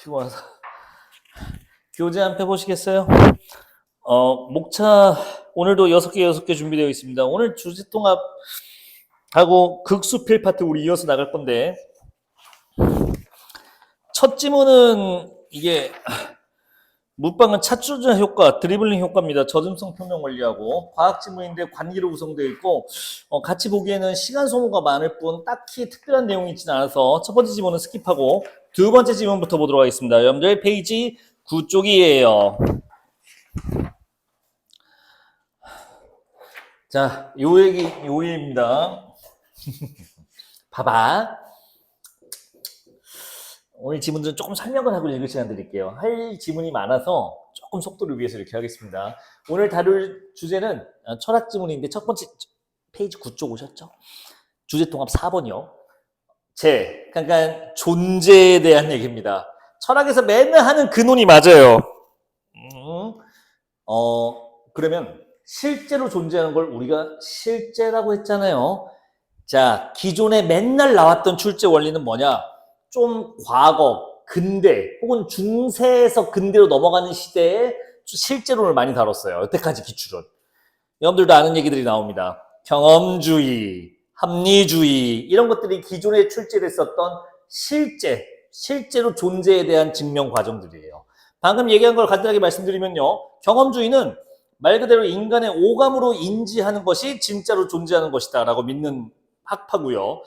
피곤하다. 교재 한 펴 보시겠어요? 목차 오늘도 6개 준비되어 있습니다. 오늘 주제통합하고 극수필 파트 우리 이어서 나갈 건데, 첫 지문은 이게 묻방은 차추전 효과, 드리블링 효과입니다. 저증성 평면 원리하고 과학 지문인데 관계로 구성되어 있고, 같이 보기에는 시간 소모가 많을 뿐 딱히 특별한 내용이 있지는 않아서 첫 번째 지문은 스킵하고 두 번째 지문부터 보도록 하겠습니다. 여러분들 페이지 9쪽이에요. 자, 요 얘기입니다. 봐봐. 오늘 지문들은 조금 설명을 하고 읽을 시간 드릴게요. 할 지문이 많아서 조금 속도를 위해서 이렇게 하겠습니다. 오늘 다룰 주제는 철학 지문인데 첫 번째 페이지 9쪽 오셨죠? 주제통합 4번이요. 그러니까 존재에 대한 얘기입니다. 철학에서 맨날 하는 근원이 맞아요. 그러면 실제로 존재하는 걸 우리가 실제라고 했잖아요. 자, 기존에 맨날 나왔던 출제 원리는 뭐냐? 좀 과거, 근대 혹은 중세에서 근대로 넘어가는 시대에 실제론을 많이 다뤘어요. 여태까지 기출은. 여러분들도 아는 얘기들이 나옵니다. 경험주의, 합리주의 이런 것들이 기존에 출제됐었던 실제로 존재에 대한 증명 과정들이에요. 방금 얘기한 걸 간단하게 말씀드리면요. 경험주의는 말 그대로 인간의 오감으로 인지하는 것이 진짜로 존재하는 것이다 라고 믿는 학파고요.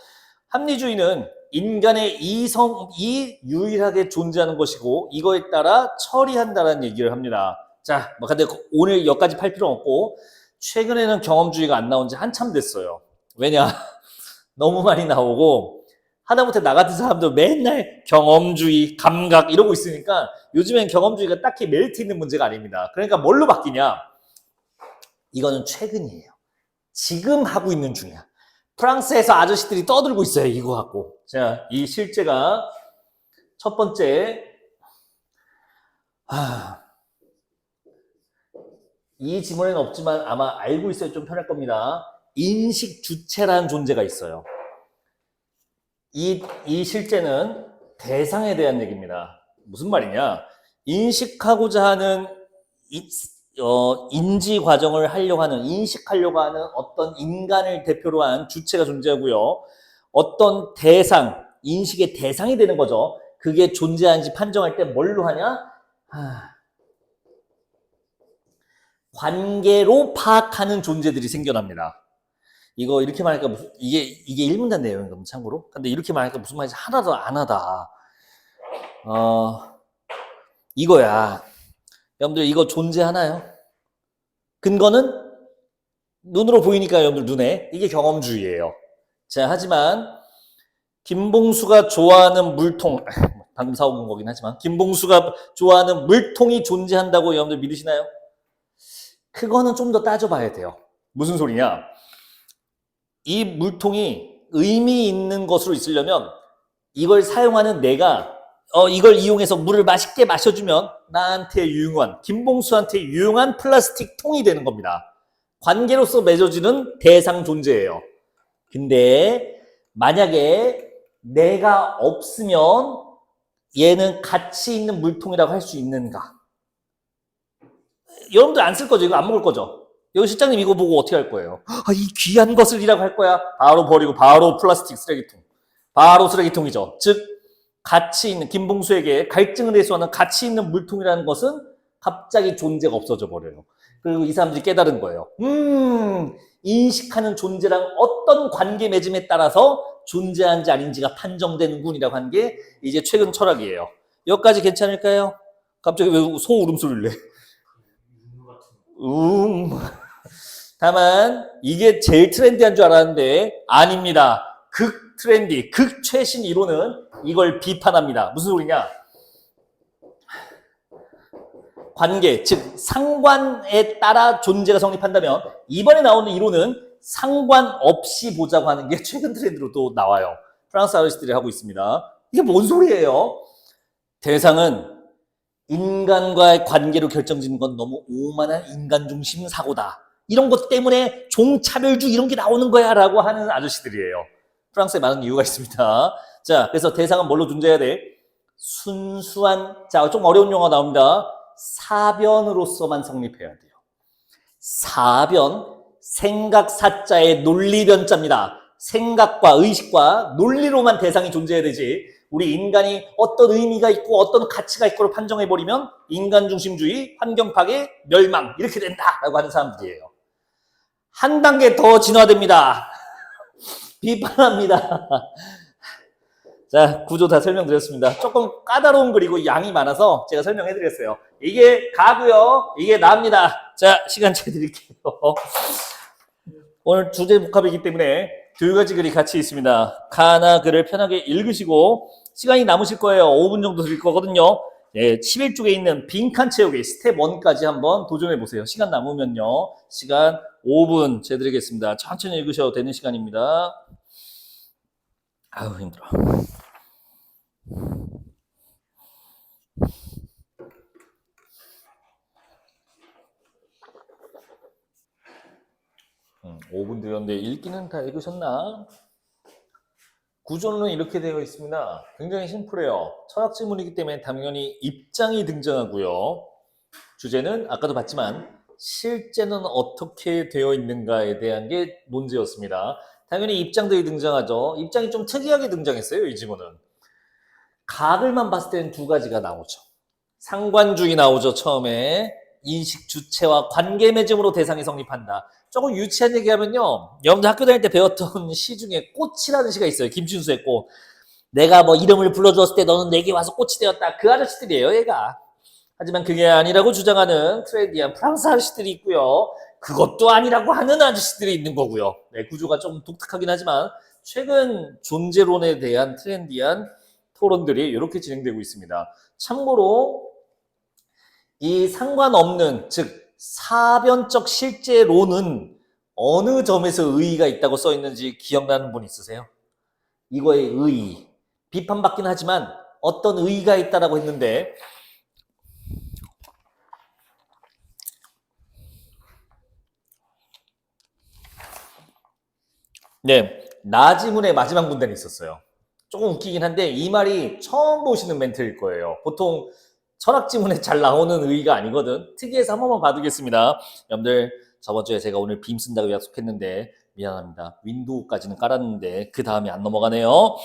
합리주의는 인간의 이성이 유일하게 존재하는 것이고 이거에 따라 처리한다는 얘기를 합니다. 자, 근데 오늘 여기까지 팔 필요는 없고 최근에는 경험주의가 안 나온 지 한참 됐어요. 왜냐? 너무 많이 나오고 하다못해 나 같은 사람도 맨날 경험주의, 감각 이러고 있으니까 요즘엔 경험주의가 딱히 메리트 있는 문제가 아닙니다. 그러니까 뭘로 바뀌냐? 이거는 최근이에요. 지금 하고 있는 중이야. 프랑스에서 아저씨들이 떠들고 있어요. 이거 갖고. 자, 이 실제가 첫 번째 이 지문에는 없지만 아마 알고 있어야 좀 편할 겁니다. 인식 주체라는 존재가 있어요. 이 실제는 대상에 대한 얘기입니다. 무슨 말이냐? 인식하고자 하는 인지 과정을 하려고 하는, 인식하려고 하는 어떤 인간을 대표로 한 주체가 존재하고요. 어떤 대상, 인식의 대상이 되는 거죠. 그게 존재하는지 판정할 때 뭘로 하냐? 관계로 파악하는 존재들이 생겨납니다. 이거 이렇게 말하니까 이게 1문단 내용인가 참고로. 근데 이렇게 말하니까 무슨 말인지 하나도 안 하다. 이거야. 여러분들 이거 존재하나요? 근거는 눈으로 보이니까 여러분들 눈에 이게 경험주의예요. 자, 하지만 김봉수가 좋아하는 물통 방금 사온 거긴 하지만 김봉수가 좋아하는 물통이 존재한다고 여러분들 믿으시나요? 그거는 좀 더 따져봐야 돼요. 무슨 소리냐? 이 물통이 의미 있는 것으로 있으려면 이걸 사용하는 내가 이걸 이용해서 물을 맛있게 마셔주면 나한테 유용한, 김봉수한테 유용한 플라스틱 통이 되는 겁니다. 관계로서 맺어지는 대상 존재예요. 근데 만약에 내가 없으면 얘는 가치 있는 물통이라고 할 수 있는가? 여러분들 안 쓸 거죠? 이거 안 먹을 거죠? 여기 실장님 이거 보고 어떻게 할 거예요? 이 귀한 것을 이라고 할 거야? 바로 버리고 바로 플라스틱 쓰레기통. 바로 쓰레기통이죠. 즉 가치 있는, 김봉수에게 갈증을 해소하는 가치 있는 물통이라는 것은 갑자기 존재가 없어져 버려요. 그리고 이 사람들이 깨달은 거예요. 인식하는 존재랑 어떤 관계 맺음에 따라서 존재하는지 아닌지가 판정되는군이라고 한 게 이제 최근 철학이에요. 여기까지 괜찮을까요? 갑자기 왜 소 울음소리를 내? 다만 이게 제일 트렌디한 줄 알았는데 아닙니다. 극 트렌디, 극 최신 이론은 이걸 비판합니다. 무슨 소리냐? 관계, 즉 상관에 따라 존재가 성립한다면 이번에 나오는 이론은 상관없이 보자고 하는 게 최근 트렌드로 또 나와요. 프랑스 아저씨들이 하고 있습니다. 이게 뭔 소리예요? 대상은 인간과의 관계로 결정짓는 건 너무 오만한 인간 중심 사고다. 이런 것 때문에 종차별주 이런 게 나오는 거야 라고 하는 아저씨들이에요. 프랑스에 많은 이유가 있습니다. 자, 그래서 대상은 뭘로 존재해야 돼? 순수한, 자, 좀 어려운 용어 나옵니다. 사변으로서만 성립해야 돼요. 사변, 생각 사자의 논리변자입니다. 생각과 의식과 논리로만 대상이 존재해야 되지, 우리 인간이 어떤 의미가 있고 어떤 가치가 있고를 판정해버리면 인간 중심주의, 환경 파괴, 멸망 이렇게 된다라고 하는 사람들이에요. 한 단계 더 진화됩니다. 비판합니다. 자, 구조 다 설명드렸습니다. 조금 까다로운 글이고 양이 많아서 제가 설명해드렸어요. 이게 가고요, 이게 나입니다. 자, 시간 재드릴게요. 오늘 주제 복합이기 때문에 두 가지 글이 같이 있습니다. 가나 글을 편하게 읽으시고, 시간이 남으실 거예요. 5분 정도 드릴 거거든요. 네, 11쪽에 있는 빈칸 채우기 스텝 1까지 한번 도전해 보세요. 시간 남으면요. 시간 5분 재드리겠습니다. 천천히 읽으셔도 되는 시간입니다. 아우, 힘들어. 음, 5분 드렸는데 읽기는 다 읽으셨나? 구조는 이렇게 되어 있습니다. 굉장히 심플해요. 철학 질문이기 때문에 당연히 입장이 등장하고요. 주제는 아까도 봤지만 실제는 어떻게 되어 있는가에 대한 게 문제였습니다. 당연히 입장들이 등장하죠. 입장이 좀 특이하게 등장했어요, 이 지문은. 각을만 봤을 때는 두 가지가 나오죠. 상관주의 나오죠, 처음에. 인식 주체와 관계 맺음으로 대상이 성립한다. 조금 유치한 얘기하면요, 여러분들 학교 다닐 때 배웠던 시 중에 꽃이라는 시가 있어요. 김춘수의 꽃. 내가 뭐 이름을 불러주었을 때 너는 내게 와서 꽃이 되었다. 그 아저씨들이에요, 얘가. 하지만 그게 아니라고 주장하는 트렌디한 프랑스 아저씨들이 있고요. 그것도 아니라고 하는 아저씨들이 있는 거고요. 네, 구조가 좀 독특하긴 하지만 최근 존재론에 대한 트렌디한 토론들이 이렇게 진행되고 있습니다. 참고로 이 상관없는, 즉 사변적 실제론은 어느 점에서 의의가 있다고 써 있는지 기억나는 분 있으세요? 이거의 의의, 비판받긴 하지만 어떤 의의가 있다라고 했는데, 네, 나지문의 마지막 문단이 있었어요. 조금 웃기긴 한데 이 말이 처음 보시는 멘트일 거예요. 보통 철학 지문에 잘 나오는 의의가 아니거든. 특이해서 한 번만 봐두겠습니다. 여러분들, 저번 주에 제가 오늘 빔 쓴다고 약속했는데 미안합니다. 윈도우까지는 깔았는데 그 다음이 안 넘어가네요.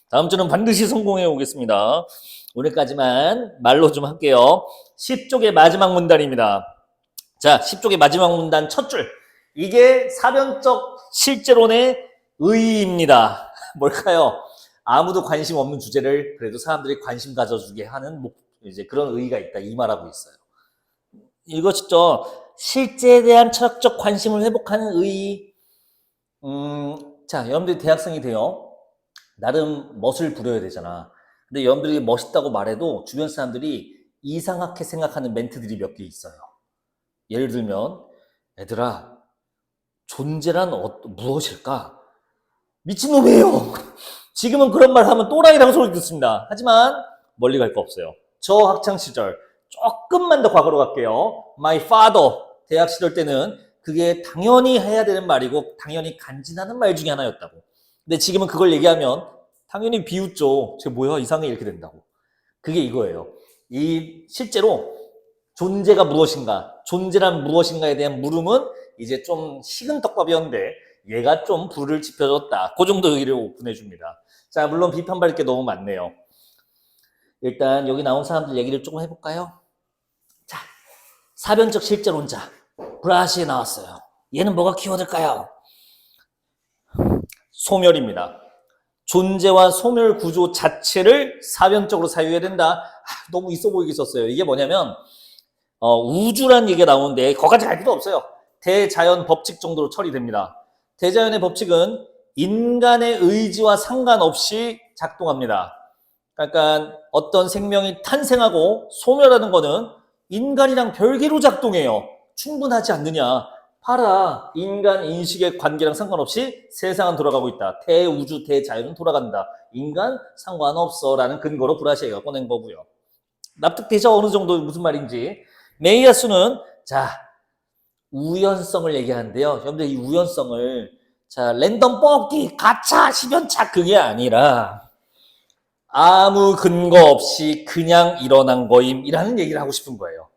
다음 주는 반드시 성공해 오겠습니다. 오늘까지만 말로 좀 할게요. 10쪽의 마지막 문단입니다. 자, 10쪽의 마지막 문단 첫 줄. 이게 사변적 실제론의 의의입니다. 뭘까요? 아무도 관심 없는 주제를 그래도 사람들이 관심 가져주게 하는 이제 그런 의의가 있다, 이 말하고 있어요. 이것이죠. 실제에 대한 철학적 관심을 회복하는 의의. 자, 여러분들이 대학생이 돼요. 나름 멋을 부려야 되잖아. 근데 여러분들이 멋있다고 말해도 주변 사람들이 이상하게 생각하는 멘트들이 몇 개 있어요. 예를 들면, 얘들아, 존재란 무엇일까? 미친놈이에요. 지금은 그런 말 하면 또라이라고 소리 듣습니다. 하지만 멀리 갈 거 없어요. 저 학창시절, 조금만 더 과거로 갈게요. My father, 대학 시절 때는 그게 당연히 해야 되는 말이고 당연히 간지나는 말 중에 하나였다고. 근데 지금은 그걸 얘기하면 당연히 비웃죠. 쟤 뭐야, 이상해, 이렇게 된다고. 그게 이거예요. 이 실제로 존재가 무엇인가, 존재란 무엇인가에 대한 물음은 이제 좀 식은 떡밥이었는데 얘가 좀 불을 지펴줬다. 그 정도 의의를 오픈해줍니다. 자, 물론 비판받을 게 너무 많네요. 일단 여기 나온 사람들 얘기를 조금 해볼까요? 자, 사변적 실제론자 브라시에 나왔어요. 얘는 뭐가 키워드일까요? 소멸입니다. 존재와 소멸 구조 자체를 사변적으로 사유해야 된다. 너무 있어 보이게 썼어요. 이게 뭐냐면 우주란 얘기가 나오는데 거기까지 갈 필요 없어요. 대자연 법칙 정도로 처리됩니다. 대자연의 법칙은 인간의 의지와 상관없이 작동합니다. 그러니까 어떤 생명이 탄생하고 소멸하는 거는 인간이랑 별개로 작동해요. 충분하지 않느냐. 봐라, 인간 인식의 관계랑 상관없이 세상은 돌아가고 있다. 대우주, 대자연은 돌아간다. 인간 상관없어 라는 근거로 브라시에가 꺼낸 거고요. 납득되죠? 어느 정도 무슨 말인지. 메이야수는 자, 우연성을 얘기하는데요. 여러분들 이 우연성을 자, 랜덤 뽑기, 가차, 십연차 그게 아니라 아무 근거 없이 그냥 일어난 거임이라는 얘기를 하고 싶은 거예요.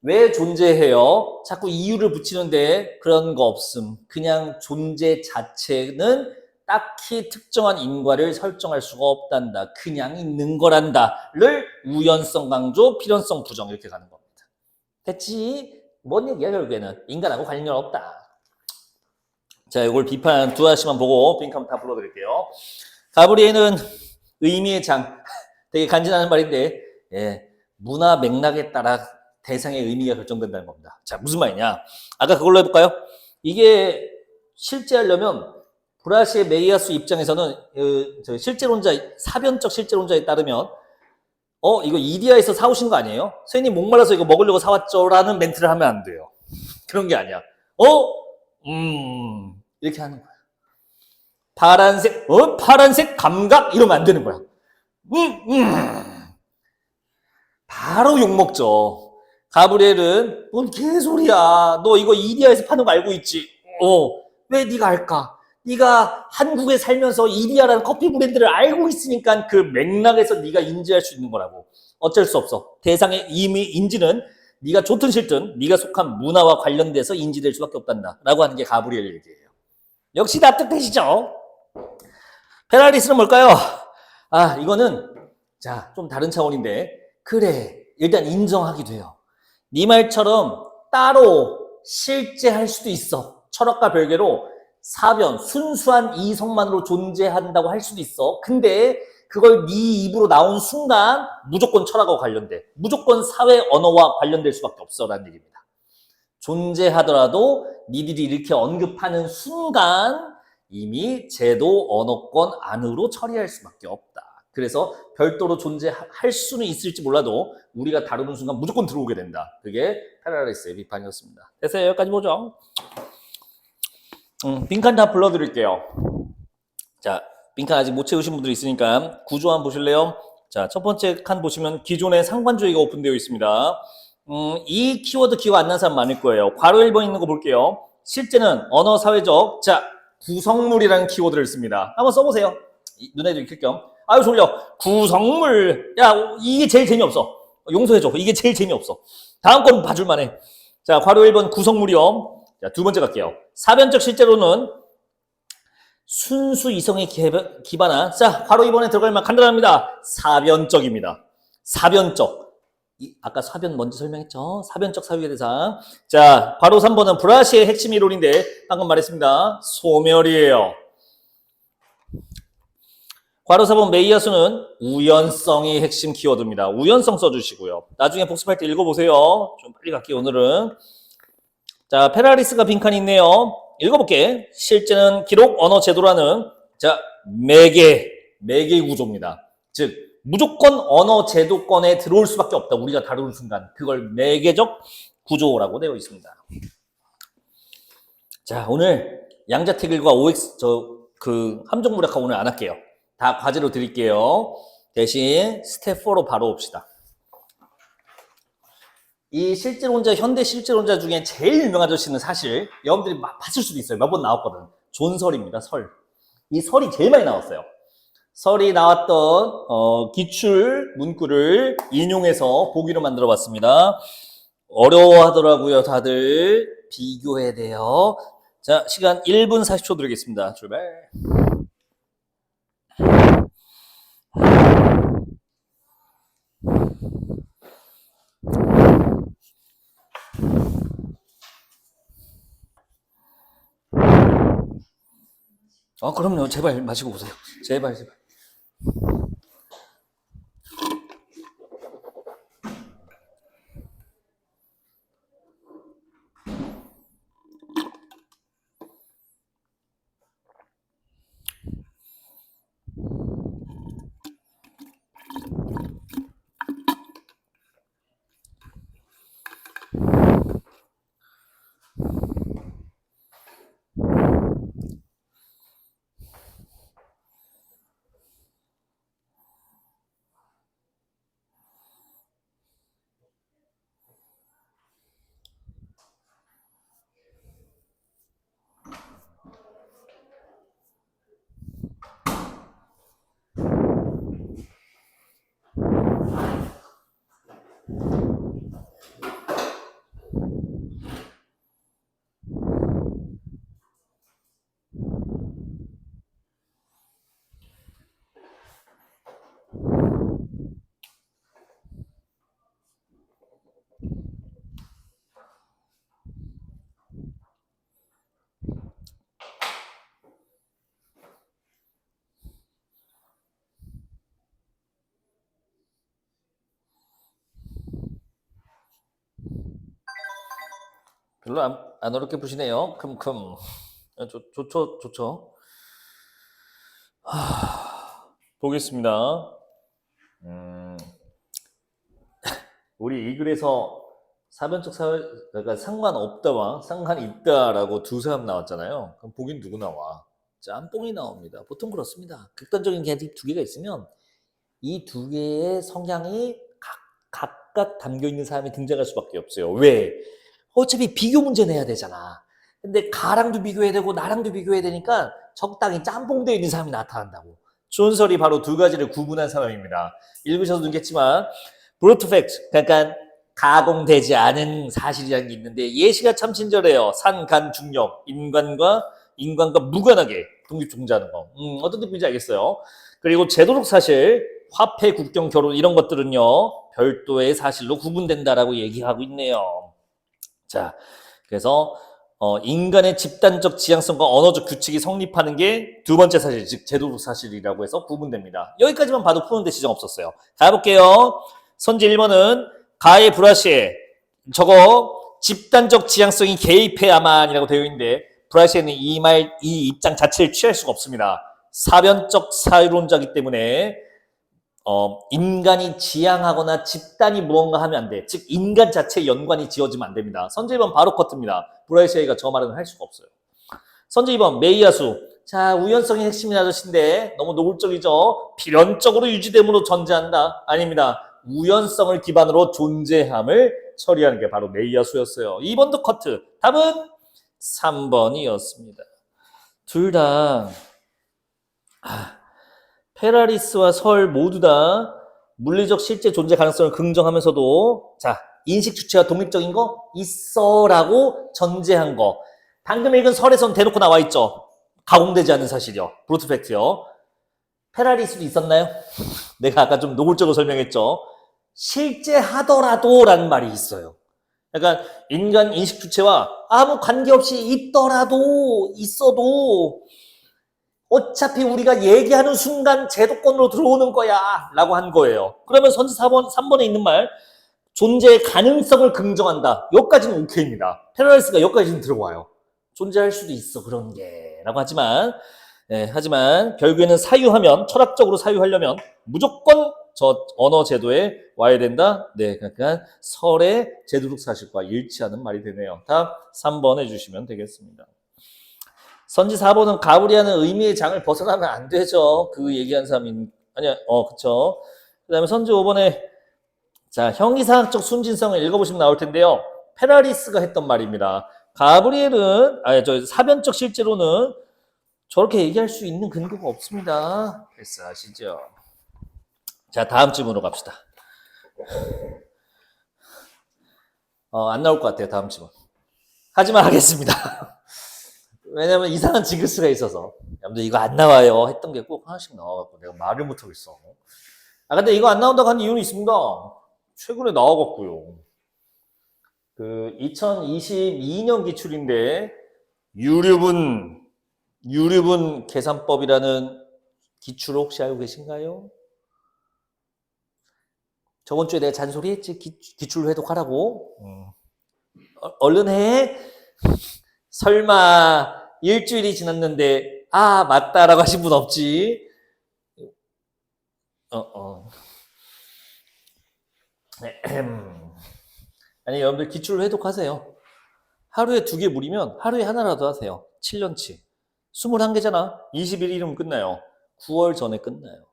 왜 존재해요? 자꾸 이유를 붙이는데 그런 거 없음. 그냥 존재 자체는 딱히 특정한 인과를 설정할 수가 없단다. 그냥 있는 거란다를 우연성 강조, 필연성 부정 이렇게 가는 겁니다. 됐지? 뭔 얘기야 결국에는. 인간하고 관련 없다. 자, 이걸 비판 두 하나씩만 보고 빙크 한번 다 불러드릴게요. 가브리엘은 의미의 장. 되게 간지나는 말인데 문화 맥락에 따라 대상의 의미가 결정된다는 겁니다. 자, 무슨 말이냐? 아까 그걸로 해볼까요? 이게 실제하려면 브라시의 메이아스 입장에서는 실제론자, 사변적 실제론자에 따르면 이거 이디야에서 사오신 거 아니에요? 선생님 목말라서 이거 먹으려고 사왔죠? 라는 멘트를 하면 안 돼요. 그런 게 아니야. 이렇게 하는 거야. 파란색 감각? 이러면 안 되는 거야. 바로 욕먹죠. 가브리엘은 뭔 개소리야. 너 이거 이디야에서 파는 거 알고 있지? 왜 네가 알까? 네가 한국에 살면서 이디야라는 커피 브랜드를 알고 있으니까 그 맥락에서 네가 인지할 수 있는 거라고. 어쩔 수 없어. 대상의 이미 인지는 네가 좋든 싫든 네가 속한 문화와 관련돼서 인지될 수밖에 없단다. 라고 하는 게 가브리엘 얘기예요. 역시 납득되시죠? 페라리스는 뭘까요? 이거는 좀 다른 차원인데 그래, 일단 인정하게 돼요. 네 말처럼 따로 실제할 수도 있어. 철학과 별개로 사변, 순수한 이성만으로 존재한다고 할 수도 있어. 근데 그걸 네 입으로 나온 순간 무조건 철학과 관련돼. 무조건 사회 언어와 관련될 수밖에 없어라는 얘기입니다. 존재하더라도 니들이 이렇게 언급하는 순간 이미 제도 언어권 안으로 처리할 수밖에 없다. 그래서 별도로 존재할 수는 있을지 몰라도 우리가 다루는 순간 무조건 들어오게 된다. 그게 페라리스의 비판이었습니다. 됐어요. 여기까지 보죠. 빈칸 다 불러드릴게요. 자, 빈칸 아직 못 채우신 분들이 있으니까 구조 한번 보실래요? 자, 첫 번째 칸 보시면 기존의 상관주의가 오픈되어 있습니다. 이 키워드 기억 안 나는 사람 많을 거예요. 괄호 1번 있는 거 볼게요. 실제는 언어 사회적 구성물이라는 키워드를 씁니다. 한번 써보세요. 눈에도 익힐 겸. 아유 졸려. 구성물. 야, 이게 제일 재미없어. 용서해줘. 이게 제일 재미없어. 다음 건 봐줄만해. 자, 괄호 1번 구성물이요. 자, 두 번째 갈게요. 사변적 실제로는 순수 이성에 기반한, 괄호 2번에 들어갈 만 간단합니다. 사변적입니다. 사변적. 아까 사변 먼저 설명했죠. 사변적 사유의 대상. 자, 괄호 3번은 브라시의 핵심 이론인데 방금 말했습니다. 소멸이에요. 괄호 4번 메이아스는 우연성이 핵심 키워드입니다. 우연성 써주시고요. 나중에 복습할 때 읽어보세요. 좀 빨리 갈게요, 오늘은. 자, 페라리스가 빈칸이 있네요. 읽어볼게. 실제는 기록 언어 제도라는 매개 구조입니다. 즉 무조건 언어 제도권에 들어올 수밖에 없다. 우리가 다루는 순간 그걸 매개적 구조라고 되어 있습니다. 자, 오늘 양자택일과 OX 함정무략화 오늘 안 할게요. 다 과제로 드릴게요. 대신 스텝 4로 바로 옵시다. 이 실제론자, 현대 실제론자 중에 제일 유명한 아저씨는 사실 여러분들이 봤을 수도 있어요. 몇 번 나왔거든. 존설입니다. 설. 이 설이 제일 많이 나왔어요. 설이 나왔던 기출 문구를 인용해서 보기로 만들어 봤습니다. 어려워하더라고요. 다들 비교해야 돼요. 자, 시간 1분 40초 드리겠습니다. 출발. 그럼요. 제발 마시고 오세요. 제발. 별로 안 어렵게 푸시네요. 큼큼. 좋죠. 보겠습니다. 음, 우리 이 글에서 사변적 사회, 그러니까 상관없다와 상관있다라고 두 사람 나왔잖아요. 그럼 보긴 누구 나와? 짬뽕이 나옵니다. 보통 그렇습니다. 극단적인 개념 두 개가 있으면 이 두 개의 성향이 각각 담겨 있는 사람이 등장할 수밖에 없어요. 왜? 어차피 비교 문제 내야 되잖아. 근데 가랑도 비교해야 되고 나랑도 비교해야 되니까 적당히 짬뽕되어 있는 사람이 나타난다고. 존설이 바로 두 가지를 구분한 사람입니다. 읽으셔도 되겠지만 브루트 팩트, 그러니까 가공되지 않은 사실이라는 게 있는데 예시가 참 친절해요. 산, 간, 중력, 인간과 무관하게 독립존재하는 거. 어떤 뜻인지 알겠어요. 그리고 제도적 사실, 화폐, 국경, 결혼 이런 것들은요 별도의 사실로 구분된다라고 얘기하고 있네요. 자, 그래서 인간의 집단적 지향성과 언어적 규칙이 성립하는 게 두 번째 사실, 즉 제도적 사실이라고 해서 구분됩니다. 여기까지만 봐도 푸는데 지장 없었어요. 가볼게요. 선지 1번은 가에 브라시에 저거 집단적 지향성이 개입해야만이라고 되어 있는데 브라시에는 이 입장 자체를 취할 수가 없습니다. 사변적 사유론자이기 때문에 인간이 지향하거나 집단이 무언가 하면 안 돼. 즉 인간 자체의 연관이 지어지면 안 됩니다. 선제 2번 바로 커트입니다. 브라이시아이가 저 말은 할 수가 없어요. 선제 2번 메이야수. 자, 우연성이 핵심인 아저씨인데 너무 노골적이죠. 필연적으로 유지됨으로 존재한다. 아닙니다. 우연성을 기반으로 존재함을 처리하는 게 바로 메이야수였어요. 2번도 커트. 답은 3번이었습니다. 둘 다 페라리스와 설 모두 다 물리적 실제 존재 가능성을 긍정하면서도 자, 인식 주체가 독립적인 거 있어라고 전제한 거. 방금 읽은 설에선 대놓고 나와 있죠. 가공되지 않는 사실이요. 브루트 팩트요. 페라리스도 있었나요? 내가 아까 좀 노골적으로 설명했죠. 실제 하더라도 라는 말이 있어요. 그러니까 인간 인식 주체와 아무 관계없이 있어도 어차피 우리가 얘기하는 순간 제도권으로 들어오는 거야 라고 한 거예요. 그러면 선지 3번에 있는 말 존재의 가능성을 긍정한다. 여기까지는 오케이입니다. 페라리스가 여기까지는 들어와요. 존재할 수도 있어 그런 게 라고 하지만 결국에는 사유하면 철학적으로 사유하려면 무조건 저 언어 제도에 와야 된다. 네, 그러니까 설의 제도적 사실과 일치하는 말이 되네요. 답 3번 해주시면 되겠습니다. 선지 4번은 가브리하는 의미의 장을 벗어나면 안 되죠. 그 얘기한 사람이 아니야. 그쵸. 그다음에 선지 5번에 자, 형이상학적 순진성을 읽어보시면 나올 텐데요. 페라리스가 했던 말입니다. 가브리엘은 사변적 실제로는 저렇게 얘기할 수 있는 근거가 없습니다. 됐어, 아시죠? 자, 다음 질문으로 갑시다. 안 나올 것 같아요, 다음 질문. 하지만 하겠습니다. 왜냐면 이상한 징크스가 있어서. 여러분들 이거 안 나와요 했던 게 꼭 하나씩 나와갖고 내가 말을 못하고 있어. 근데 이거 안 나온다고 한 이유는 있습니다. 최근에 나와갖고요. 그 2022년 기출인데 유류분 계산법이라는 기출 혹시 알고 계신가요? 저번 주에 내가 잔소리했지. 기출 회독하라고. 얼른 해. 설마 일주일이 지났는데 맞다라고 하신 분 없지? 아니 여러분들 기출 회독하세요. 하루에 2개 무리면 하루에 하나라도 하세요. 7년치 21개잖아. 21일이면 끝나요. 9월 전에 끝나요.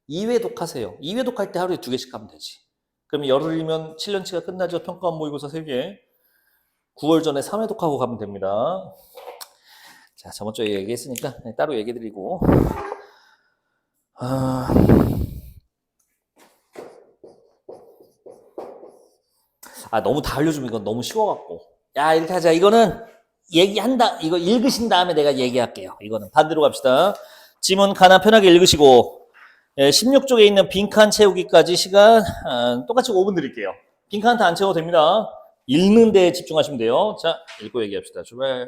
2회독 하세요. 2회독 할 때 하루에 2개씩 하면 되지. 그럼 열흘이면 7년치가 끝나죠. 평가원 모의고사 3개. 9월 전에 3회독하고 가면 됩니다. 자, 저번 주에 얘기했으니까 따로 얘기해드리고. 너무 다 알려주면 이건 너무 쉬워갖고. 야, 이렇게 하자. 이거는 얘기한다. 이거 읽으신 다음에 내가 얘기할게요. 이거는 반대로 갑시다. 지문 하나 편하게 읽으시고 16쪽에 있는 빈칸 채우기까지 시간 똑같이 5분 드릴게요. 빈칸 다 안 채워도 됩니다. 읽는 데 집중하시면 돼요. 자, 읽고 얘기합시다. 출발.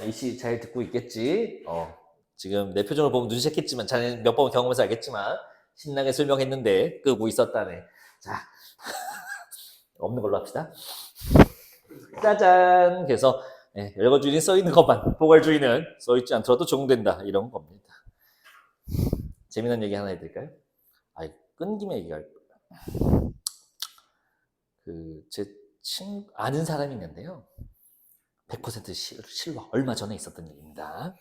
이씨 잘 듣고 있겠지? 지금 내 표정을 보면 눈치챘겠지만, 자네 몇 번 경험해서 알겠지만, 신나게 설명했는데, 끄고 있었다네. 자, 없는 걸로 합시다. 짜잔! 그래서, 열거주인이 써있는 것만, 포괄주의는 써있지 않더라도 적용된다. 이런 겁니다. 재미난 얘기 하나 해드릴까요? 끈 김에 얘기할 거예요. 제 아는 사람이 있는데요. 100% 실화. 얼마 전에 있었던 일입니다.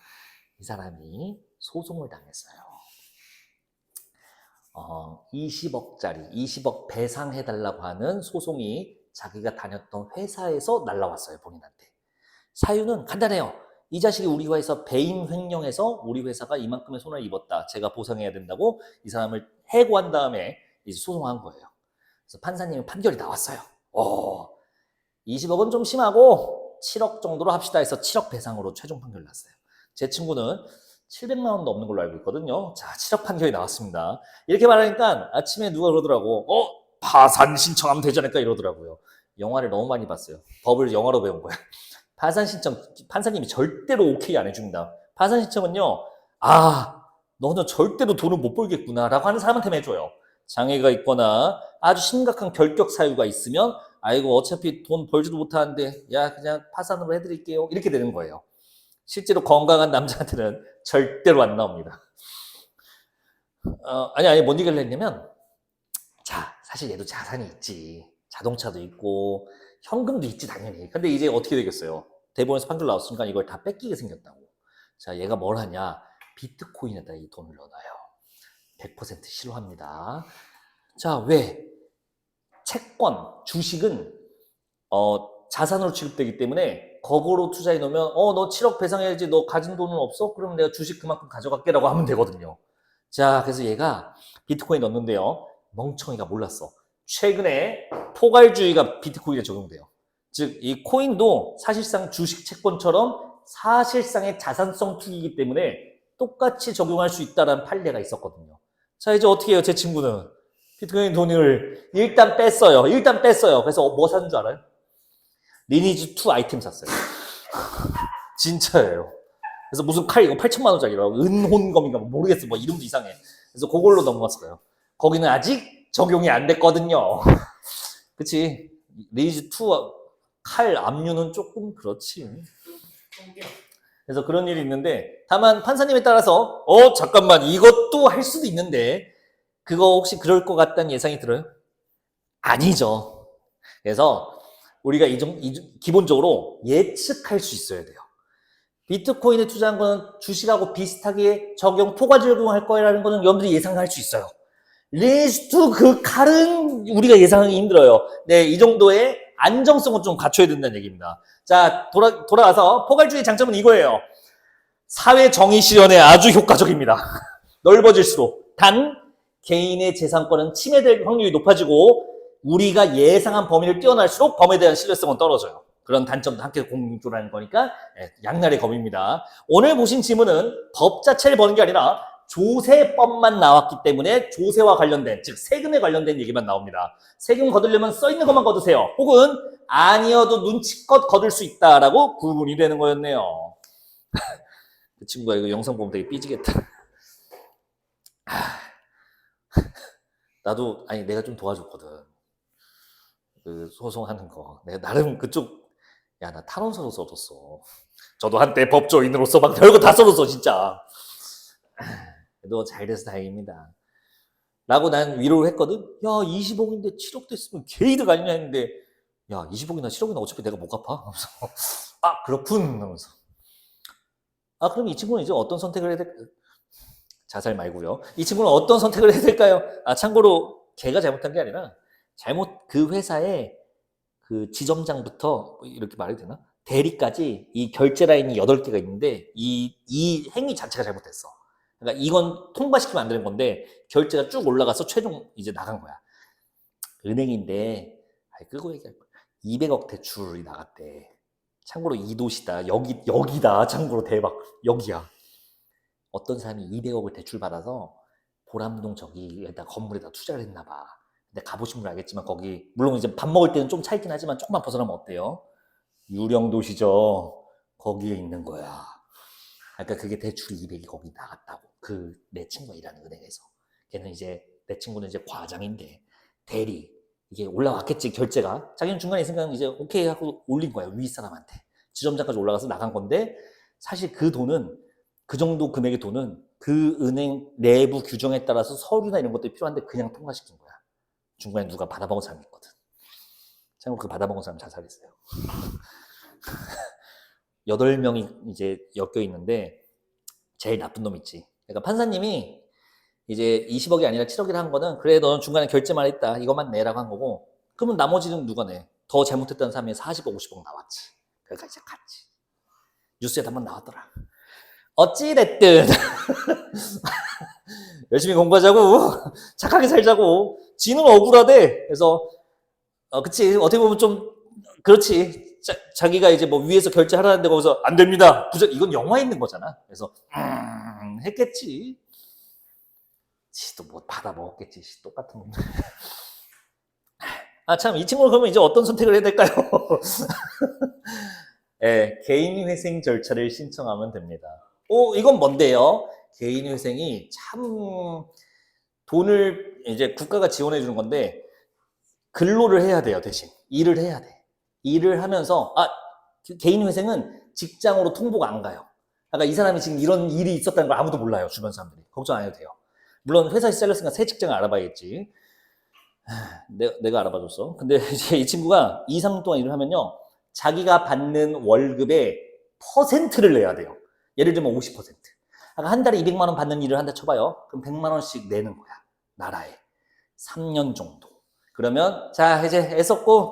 이 사람이 소송을 당했어요. 20억짜리, 20억 배상해달라고 하는 소송이 자기가 다녔던 회사에서 날라왔어요, 본인한테. 사유는 간단해요. 이 자식이 우리 회사에서 배임 횡령해서 우리 회사가 이만큼의 손해를 입었다. 제가 보상해야 된다고 이 사람을 해고한 다음에 이제 소송한 거예요. 그래서 판사님이 판결이 나왔어요. 20억은 좀 심하고 7억 정도로 합시다 해서 7억 배상으로 최종 판결 났어요. 제 친구는 700만 원도 없는 걸로 알고 있거든요. 자, 7억 판결이 나왔습니다. 이렇게 말하니까 아침에 누가 그러더라고. 파산 신청하면 되지 않을까 이러더라고요. 영화를 너무 많이 봤어요. 법을 영화로 배운 거예요. 파산 신청, 판사님이 절대로 오케이 안 해줍니다. 파산 신청은요, 너는 절대로 돈을 못 벌겠구나 라고 하는 사람한테만 해줘요. 장애가 있거나 아주 심각한 결격 사유가 있으면 아이고 어차피 돈 벌지도 못하는데 야 그냥 파산으로 해드릴게요 이렇게 되는 거예요. 실제로 건강한 남자한테는 절대로 안 나옵니다. 아니 뭔 얘기를 했냐면 자 사실 얘도 자산이 있지. 자동차도 있고 현금도 있지 당연히. 근데 이제 어떻게 되겠어요? 대법원에서 판결 나왔으니까 이걸 다 뺏기게 생겼다고. 자 얘가 뭘 하냐. 비트코인에다 이 돈을 넣어놔요. 100% 실화입니다. 자, 왜? 채권, 주식은 자산으로 취급되기 때문에 거꾸로 투자해 놓으면 너 7억 배상해야지. 너 가진 돈은 없어? 그럼 내가 주식 그만큼 가져갈게 라고 하면 되거든요. 자, 그래서 얘가 비트코인 넣었는데요. 멍청이가 몰랐어. 최근에 포괄주의가 비트코인에 적용돼요. 즉, 이 코인도 사실상 주식 채권처럼 사실상의 자산성 투기이기 때문에 똑같이 적용할 수 있다는 판례가 있었거든요. 자, 이제 어떻게 해요? 제 친구는 비트코인 돈을 일단 뺐어요. 그래서 뭐 산 줄 알아요? 리니지 2 아이템 샀어요. 진짜예요. 그래서 무슨 칼 이거 8천만 원짜리라고 은혼검인가 모르겠어. 뭐 이름도 이상해. 그래서 그걸로 넘어갔어요. 거기는 아직 적용이 안 됐거든요. 그치? 리니지 2 칼 압류는 조금 그렇지. 그래서 그런 일이 있는데 다만 판사님에 따라서 잠깐만 이것도 할 수도 있는데 그거 혹시 그럴 것 같다는 예상이 들어요? 아니죠. 그래서 우리가 기본적으로 예측할 수 있어야 돼요. 비트코인에 투자한 거는 주식하고 비슷하게 포괄 적용할 거라는 거는 여러분들이 예상할 수 있어요. 리스트 그 칼은 우리가 예상하기 힘들어요. 네, 이 정도의 안정성은 좀 갖춰야 된다는 얘기입니다. 자, 돌아와서 포괄주의 장점은 이거예요. 사회 정의 실현에 아주 효과적입니다. 넓어질수록. 단, 개인의 재산권은 침해될 확률이 높아지고 우리가 예상한 범위를 뛰어날수록 범에 대한 신뢰성은 떨어져요. 그런 단점도 함께 공존하는 거니까 양날의 검입니다. 오늘 보신 지문은 법 자체를 보는 게 아니라 조세법만 나왔기 때문에 조세와 관련된, 즉 세금에 관련된 얘기만 나옵니다. 세금 거두려면 써있는 것만 거두세요. 혹은 아니어도 눈치껏 거둘 수 있다라고 구분이 되는 거였네요. 그 친구가 이거 영상 보면 되게 삐지겠다. 나도 내가 좀 도와줬거든. 그 소송하는 거. 내가 나름 그쪽 나 탄원서도 써줬어. 저도 한때 법조인으로서 막 별거 다 써줬어 진짜. 너 잘 돼서 다행입니다. 라고 난 위로를 했거든. 야 20억인데 7억 됐으면 개이득 아니냐 했는데 야 20억이나 7억이나 어차피 내가 못 갚아. 하면서 그렇군 하면서 그럼 이 친구는 이제 어떤 선택을 해야 될까요? 자살 말고요. 이 친구는 어떤 선택을 해야 될까요? 참고로 걔가 잘못한 게 아니라 그 회사의 그 지점장부터 이렇게 말해도 되나? 대리까지 이 결제 라인이 8개가 있는데 이 행위 자체가 잘못됐어. 그러니까 이건 통과시키면 안 되는 건데 결제가 쭉 올라가서 최종 이제 나간 거야. 은행인데 끄고 얘기할 거야. 200억 대출이 나갔대. 참고로 이 도시다. 여기다. 참고로 대박. 여기야. 어떤 사람이 200억을 대출 받아서 보람동 저기에다 건물에다 투자를 했나 봐. 근데 가보신 분 알겠지만 거기 물론 이제 밥 먹을 때는 좀 차있긴 하지만 조금만 벗어나면 어때요? 유령 도시죠. 거기에 있는 거야. 그러니까 그게 대출 200이 거기 나갔다고. 내 친구가 일하는 은행에서. 걔는 이제, 내 친구는 이제 과장인데, 대리. 이게 올라왔겠지, 결제가. 자기는 중간에 있으니까 이제 오케이 하고 올린 거야, 윗사람한테. 지점장까지 올라가서 나간 건데, 사실 그 돈은, 그 정도 금액의 돈은 그 은행 내부 규정에 따라서 서류나 이런 것들이 필요한데 그냥 통과시킨 거야. 중간에 누가 받아먹은 사람이 있거든. 참고로 그 받아먹은 사람 자살했어요. 8명이 이제 엮여 있는데, 제일 나쁜 놈 있지. 그러니까 판사님이 이제 20억이 아니라 7억이라 한 거는, 그래, 너는 중간에 결제만 했다. 이것만 내라고 한 거고, 그러면 나머지는 누가 내? 더 잘못했다는 사람이 40억, 50억 나왔지. 그러니까 이제 갔지. 뉴스에도 한번 나왔더라. 어찌됐든. 열심히 공부하자고. 착하게 살자고. 지는 억울하대. 그래서, 그치. 어떻게 보면 좀, 그렇지. 자기가 이제 뭐 위에서 결제하라는데 거기서 안 됩니다. 이건 영화에 있는 거잖아. 그래서, 했겠지. 또 뭐 받아 먹었겠지. 똑같은 놈. 참, 이 친구는 그러면 이제 어떤 선택을 해야 될까요? 네, 개인회생 절차를 신청하면 됩니다. 이건 뭔데요? 개인회생이 참 돈을 이제 국가가 지원해 주는 건데, 근로를 해야 돼요, 대신. 일을 해야 돼. 일을 하면서, 개인회생은 직장으로 통보가 안 가요. 그러니까 이 사람이 지금 이런 일이 있었다는 걸 아무도 몰라요, 주변 사람들이. 걱정 안 해도 돼요. 물론 회사에서 잘렸으니까 새 직장을 알아봐야겠지. 내가 알아봐줬어. 근데 이제 이 친구가 2, 3년 동안 일을 하면요, 자기가 받는 월급의 퍼센트를 내야 돼요. 예를 들면 50%. 그러니까 한 달에 200만 원 받는 일을 한다 쳐봐요. 그럼 100만 원씩 내는 거야, 나라에. 3년 정도. 그러면 자, 이제 애썼고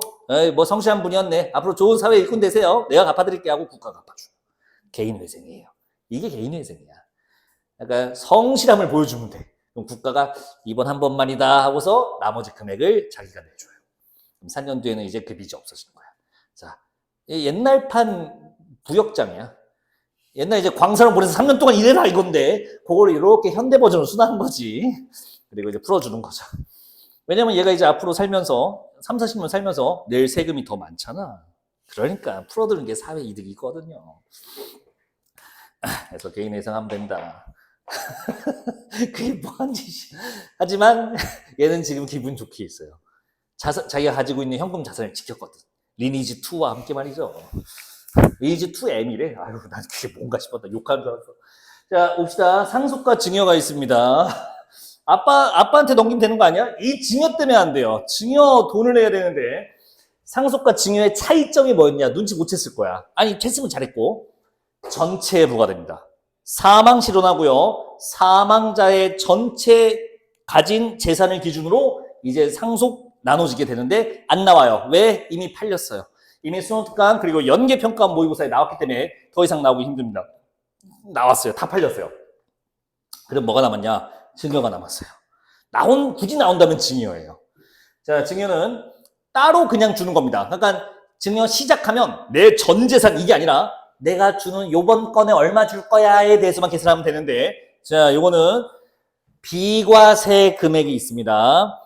뭐 성실한 분이었네. 앞으로 좋은 사회 일꾼 되세요. 내가 갚아드릴게 하고 국가가 갚아줘. 개인회생이에요. 이게 개인회생이야. 그러니까 성실함을 보여주면 돼. 그럼 국가가 이번 한 번만이다 하고서 나머지 금액을 자기가 내줘요. 그럼 4년 뒤에는 이제 그 빚이 없어지는 거야. 자, 옛날판 부역장이야. 옛날 이제 광산을 보내서 3년 동안 일해라 이건데, 그걸 이렇게 현대 버전으로 순화한 거지. 그리고 이제 풀어주는 거죠. 왜냐면 얘가 이제 앞으로 살면서 3, 40년 살면서 낼 세금이 더 많잖아. 그러니까 풀어두는 게 사회 이득이 있거든요. 그래서 개인회생하면 된다. 그게 뭐한 짓이야. 하지만 얘는 지금 기분 좋게 있어요. 자기가 가지고 있는 현금 자산을 지켰거든. 리니지 2와 함께 말이죠. 리니지 2M이래. 아유, 난 그게 뭔가 싶었다. 욕하는 줄 알았어. 자, 봅시다. 상속과 증여가 있습니다. 아빠한테 넘기면 되는 거 아니야? 이 증여 때문에 안 돼요. 증여 돈을 내야 되는데, 상속과 증여의 차이점이 뭐였냐? 눈치 못 챘을 거야. 아니, 챘으면 잘했고, 전체에 부과됩니다. 사망 실현하고요. 사망자의 전체 가진 재산을 기준으로 이제 상속 나눠지게 되는데 안 나와요. 왜? 이미 팔렸어요. 이미 수능특강 그리고 연계평가 모의고사에 나왔기 때문에 더 이상 나오기 힘듭니다. 나왔어요. 다 팔렸어요. 그럼 뭐가 남았냐? 증여가 남았어요. 굳이 나온다면 증여예요. 자, 증여는 따로 그냥 주는 겁니다. 그러니까 증여 시작하면 내 전 재산 이게 아니라 내가 주는 요번 건에 얼마 줄 거야에 대해서만 계산하면 되는데, 자, 요거는 비과세 금액이 있습니다.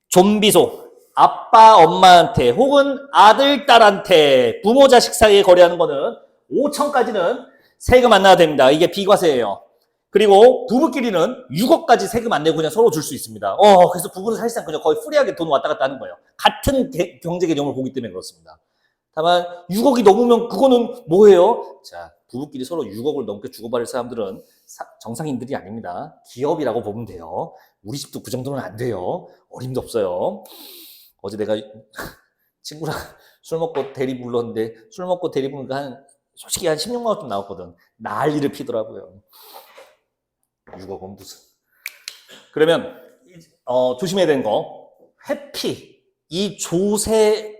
존비속, 아빠, 엄마한테 혹은 아들, 딸한테 부모, 자식 사이에 거래하는 거는 5천까지는 세금 안 내야 됩니다. 이게 비과세예요. 그리고 부부끼리는 6억까지 세금 안 내고 그냥 서로 줄 수 있습니다. 그래서 부부는 사실상 그냥 거의 프리하게 돈 왔다 갔다 하는 거예요. 같은 경제 개념을 보기 때문에 그렇습니다. 다만 6억이 넘으면 그거는 뭐예요? 자, 부부끼리 서로 6억을 넘게 주고받을 사람들은 정상인들이 아닙니다. 기업이라고 보면 돼요. 우리 집도 그 정도는 안 돼요. 어림도 없어요. 어제 내가 친구랑 술 먹고 대리 불렀는데, 술 먹고 대리 부르니까 솔직히 한 16만 원 좀 나왔거든. 난리를 피더라고요. 6억은 무슨. 그러면 조심해야 되는 거, 회피. 이 조세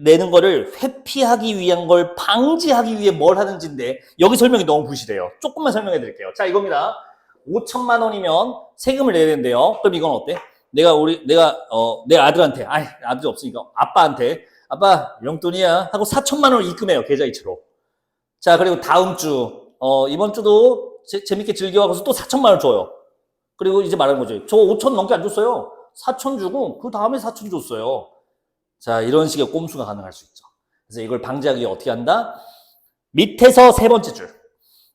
내는 거를 회피하기 위한 걸 방지하기 위해 뭘 하는지인데, 여기 설명이 너무 부실해요. 조금만 설명해 드릴게요. 자, 이겁니다. 5천만 원이면 세금을 내야 되는데요. 그럼 이건 어때? 내가 내 아들한테, 아들이 없으니까 아빠한테, 아빠 용돈이야 하고 4천만 원을 입금해요. 계좌이체로. 자, 그리고 다음 주 이번 주도 재밌게 즐겨 하고서 또 4천만 원을 줘요. 그리고 이제 말하는 거죠. 저 5천 넘게 안 줬어요. 4천 주고 그 다음에 4천 줬어요. 자, 이런 식의 꼼수가 가능할 수 있죠. 그래서 이걸 방지하기 위해 어떻게 한다? 밑에서 세 번째 줄.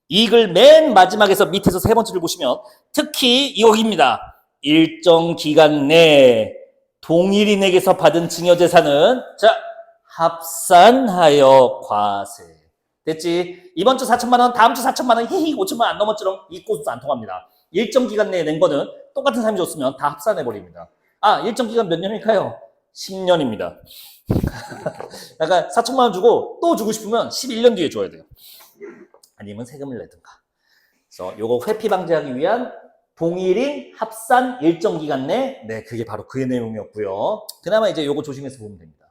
이익을 맨 마지막에서 밑에서 세 번째 줄 보시면 특히 여기입니다. 일정 기간 내 동일인에게서 받은 증여재산은 자 합산하여 과세. 됐지? 이번 주 4천만 원, 다음 주 4천만 원, 히히 5천만 원 안 넘었처럼 이 코스 안 통합니다. 일정 기간 내에 낸 거는 똑같은 사람이 줬으면 다 합산해버립니다. 아, 일정 기간 몇 년일까요? 10년입니다. 약간 4천만 원 주고 또 주고 싶으면 11년 뒤에 줘야 돼요. 아니면 세금을 내든가. 그래서 요거 회피 방지하기 위한 동일인 합산 일정 기간 내, 네, 그게 바로 그 내용이었고요. 그나마 이제 요거 조심해서 보면 됩니다.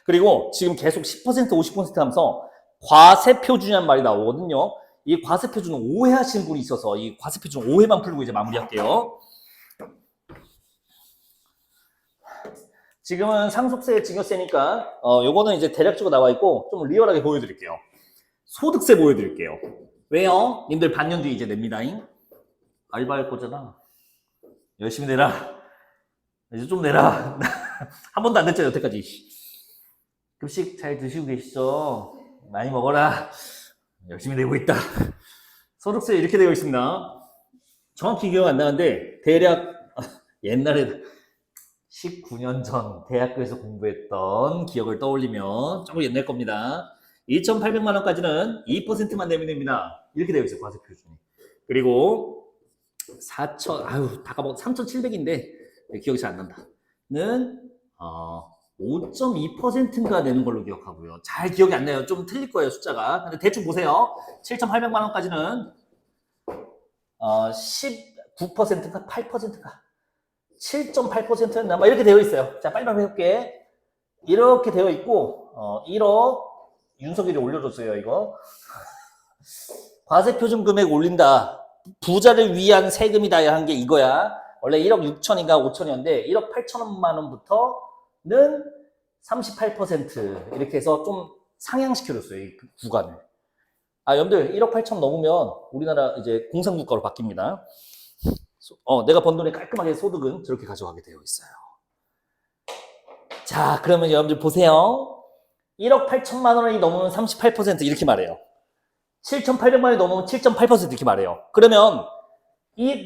그리고 지금 계속 10%, 50% 하면서 과세표준이라는 말이 나오거든요. 이 과세표준은 오해하시는 분이 있어서 이 과세표준 오해만 풀고 이제 마무리할게요. 지금은 상속세, 증여세니까 요거는 이제 대략적으로 나와 있고 좀 리얼하게 보여드릴게요. 소득세 보여드릴게요. 왜요? 님들 반년 뒤에 이제 냅니다잉. 알바할 거잖아. 열심히 내라. 이제 좀 내라. 한 번도 안 냈죠 여태까지. 급식 잘 드시고 계시죠? 많이 먹어라. 열심히 내고 있다. 소득세 이렇게 되어 있습니다. 정확히 기억 안 나는데 대략 옛날에 19년 전 대학교에서 공부했던 기억을 떠올리면 조금 옛날 겁니다. 2,800만 원까지는 2%만 내면 됩니다. 이렇게 되어 있어요, 과세 표준이. 그리고 3,700인데 기억이 잘 안 난다.는 5.2%인가 내는 걸로 기억하고요. 잘 기억이 안 나요. 좀 틀릴 거예요, 숫자가. 근데 대충 보세요. 7,800만 원까지는 19%인가 8%인가 7.8%였나? 뭐 이렇게 되어 있어요. 자, 빨리빨리 해볼게. 이렇게 되어 있고 1억 윤석열이 올려줬어요, 이거. 과세표준 금액 올린다. 부자를 위한 세금이다 한 게 이거야. 원래 1억 6천인가 5천이었는데 1억 8천만 원부터는 38% 이렇게 해서 좀 상향시켜줬어요, 이 구간을. 여러분들 1억 8천 넘으면 우리나라 이제 공산국가로 바뀝니다. 내가 번 돈에 깔끔하게 소득은 저렇게 가져가게 되어 있어요. 자, 그러면 여러분들 보세요. 1억 8천만 원이 넘으면 38% 이렇게 말해요. 7,800만 원이 넘으면 7.8% 이렇게 말해요. 그러면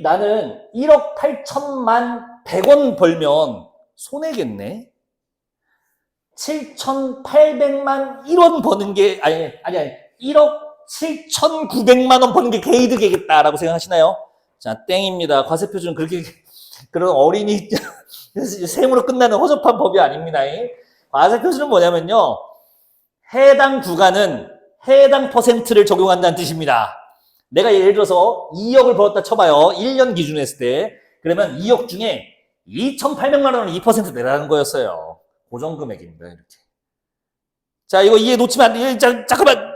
나는 1억 8천만 100원 벌면 손해겠네. 7,800만 1원 버는 게 아니 1억 7,900만 원 버는 게 개이득이겠다라고 생각하시나요? 자, 땡입니다. 과세표준은 그런 어린이 세무로 끝나는 허접한 법이 아닙니다. 과세표준은 뭐냐면요. 해당 구간은 해당 퍼센트를 적용한다는 뜻입니다. 내가 예를 들어서 2억을 벌었다 쳐봐요. 1년 기준으로 했을 때. 그러면 2억 중에 2,800만 원을 2% 내라는 거였어요. 고정금액입니다. 이렇게. 자, 이거 이해 놓치면 안 돼. 잠깐만.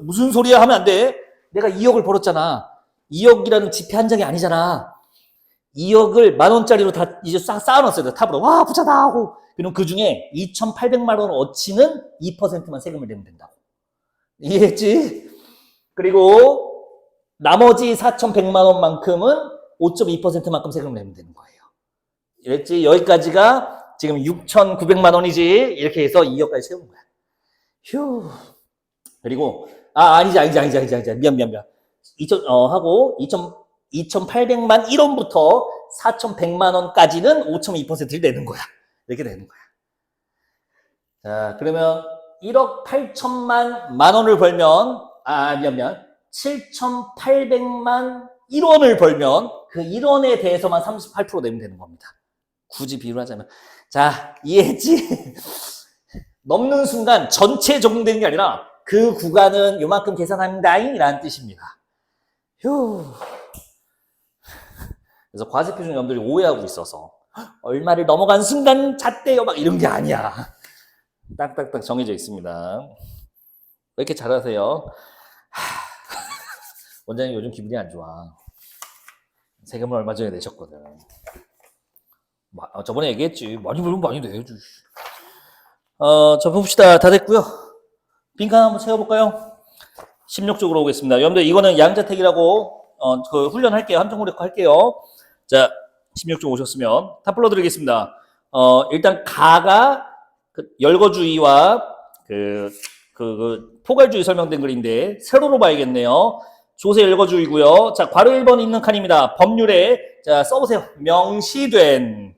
무슨 소리야 하면 안 돼. 내가 2억을 벌었잖아. 2억이라는 지폐 한 장이 아니잖아. 2억을 만 원짜리로 다 이제 쌓아놨어요. 탑으로. 와, 부자다 하고. 그럼 그 중에 2,800만 원 어치는 2%만 세금을 내면 된다고. 이해했지? 그리고 나머지 4,100만 원만큼은 5.2%만큼 세금을 내면 되는 거예요. 이랬지? 여기까지가 지금 6,900만 원이지? 이렇게 해서 2억까지 세운 거야. 휴. 그리고, 아니지. 미안. 2,800만 1원부터 4,100만 원까지는 5.2%를 내는 거야. 이렇게 되는 거야. 자, 그러면 1억 8천만 만 원을 벌면, 7,800만 1원을 벌면 그 1원에 대해서만 38% 내면 되는 겁니다. 굳이 비유를 하자면. 자, 이해했지? 넘는 순간 전체 적용되는 게 아니라 그 구간은 요만큼 계산합니다. 라는 뜻입니다. 휴. 그래서 과세표준 여러분들이 오해하고 있어서 얼마를 넘어간 순간 잣대요 막 이런 게 아니야. 딱딱딱 정해져 있습니다. 왜 이렇게 잘하세요? 원장님 요즘 기분이 안 좋아. 세금을 얼마 전에 내셨거든. 저번에 얘기했지. 많이 벌면 많이 내야지. 저 봅시다. 다 됐고요. 빈칸 한번 채워볼까요? 16쪽으로 오겠습니다. 여러분들 이거는 양자택이라고 그 훈련할게요. 함정고력 할게요. 자, 16쪽 오셨으면 다 불러드리겠습니다. 일단 가가 그 열거주의와 그 포괄주의 설명된 글인데 세로로 봐야겠네요. 조세 일거주의고요. 자, 괄호 1번 있는 칸입니다. 법률에 자 써보세요. 명시된.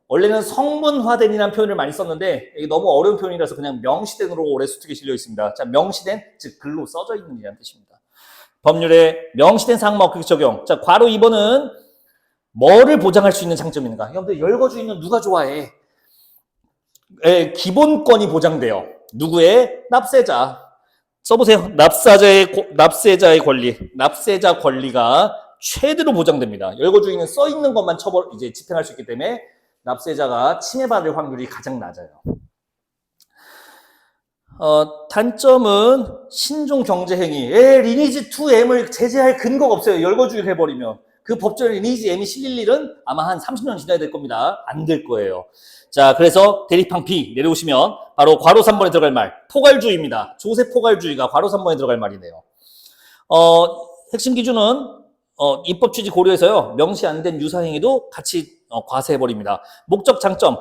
원래는 성문화된이라는 표현을 많이 썼는데 이게 너무 어려운 표현이라서 그냥 명시된으로 올해 수특에 실려 있습니다. 자, 명시된 즉 글로 써져 있는 이라는 뜻입니다. 법률에 명시된 사항만 없게 적용. 자, 괄호 2번은 뭐를 보장할 수 있는 장점인가? 여러분들 열거주의는 누가 좋아해? 기본권이 보장돼요. 누구의? 납세자. 써보세요. 납세자의 권리. 납세자 권리가 최대로 보장됩니다. 열거주의는 써 있는 것만 집행할 수 있기 때문에 납세자가 침해받을 확률이 가장 낮아요. 단점은 신종 경제행위. 리니지 2M을 제재할 근거가 없어요. 열거주의를 해버리면. 그 법전에 리니지 M이 실릴 일은 아마 한 30년 지나야 될 겁니다. 안 될 거예요. 자, 그래서 대립항 B 내려오시면 바로 괄호 3번에 들어갈 말. 포괄주의입니다. 조세 포괄주의가 괄호 3번에 들어갈 말이네요. 핵심 기준은 입법 취지 고려해서요. 명시 안 된 유사행위도 같이 과세해버립니다. 목적 장점,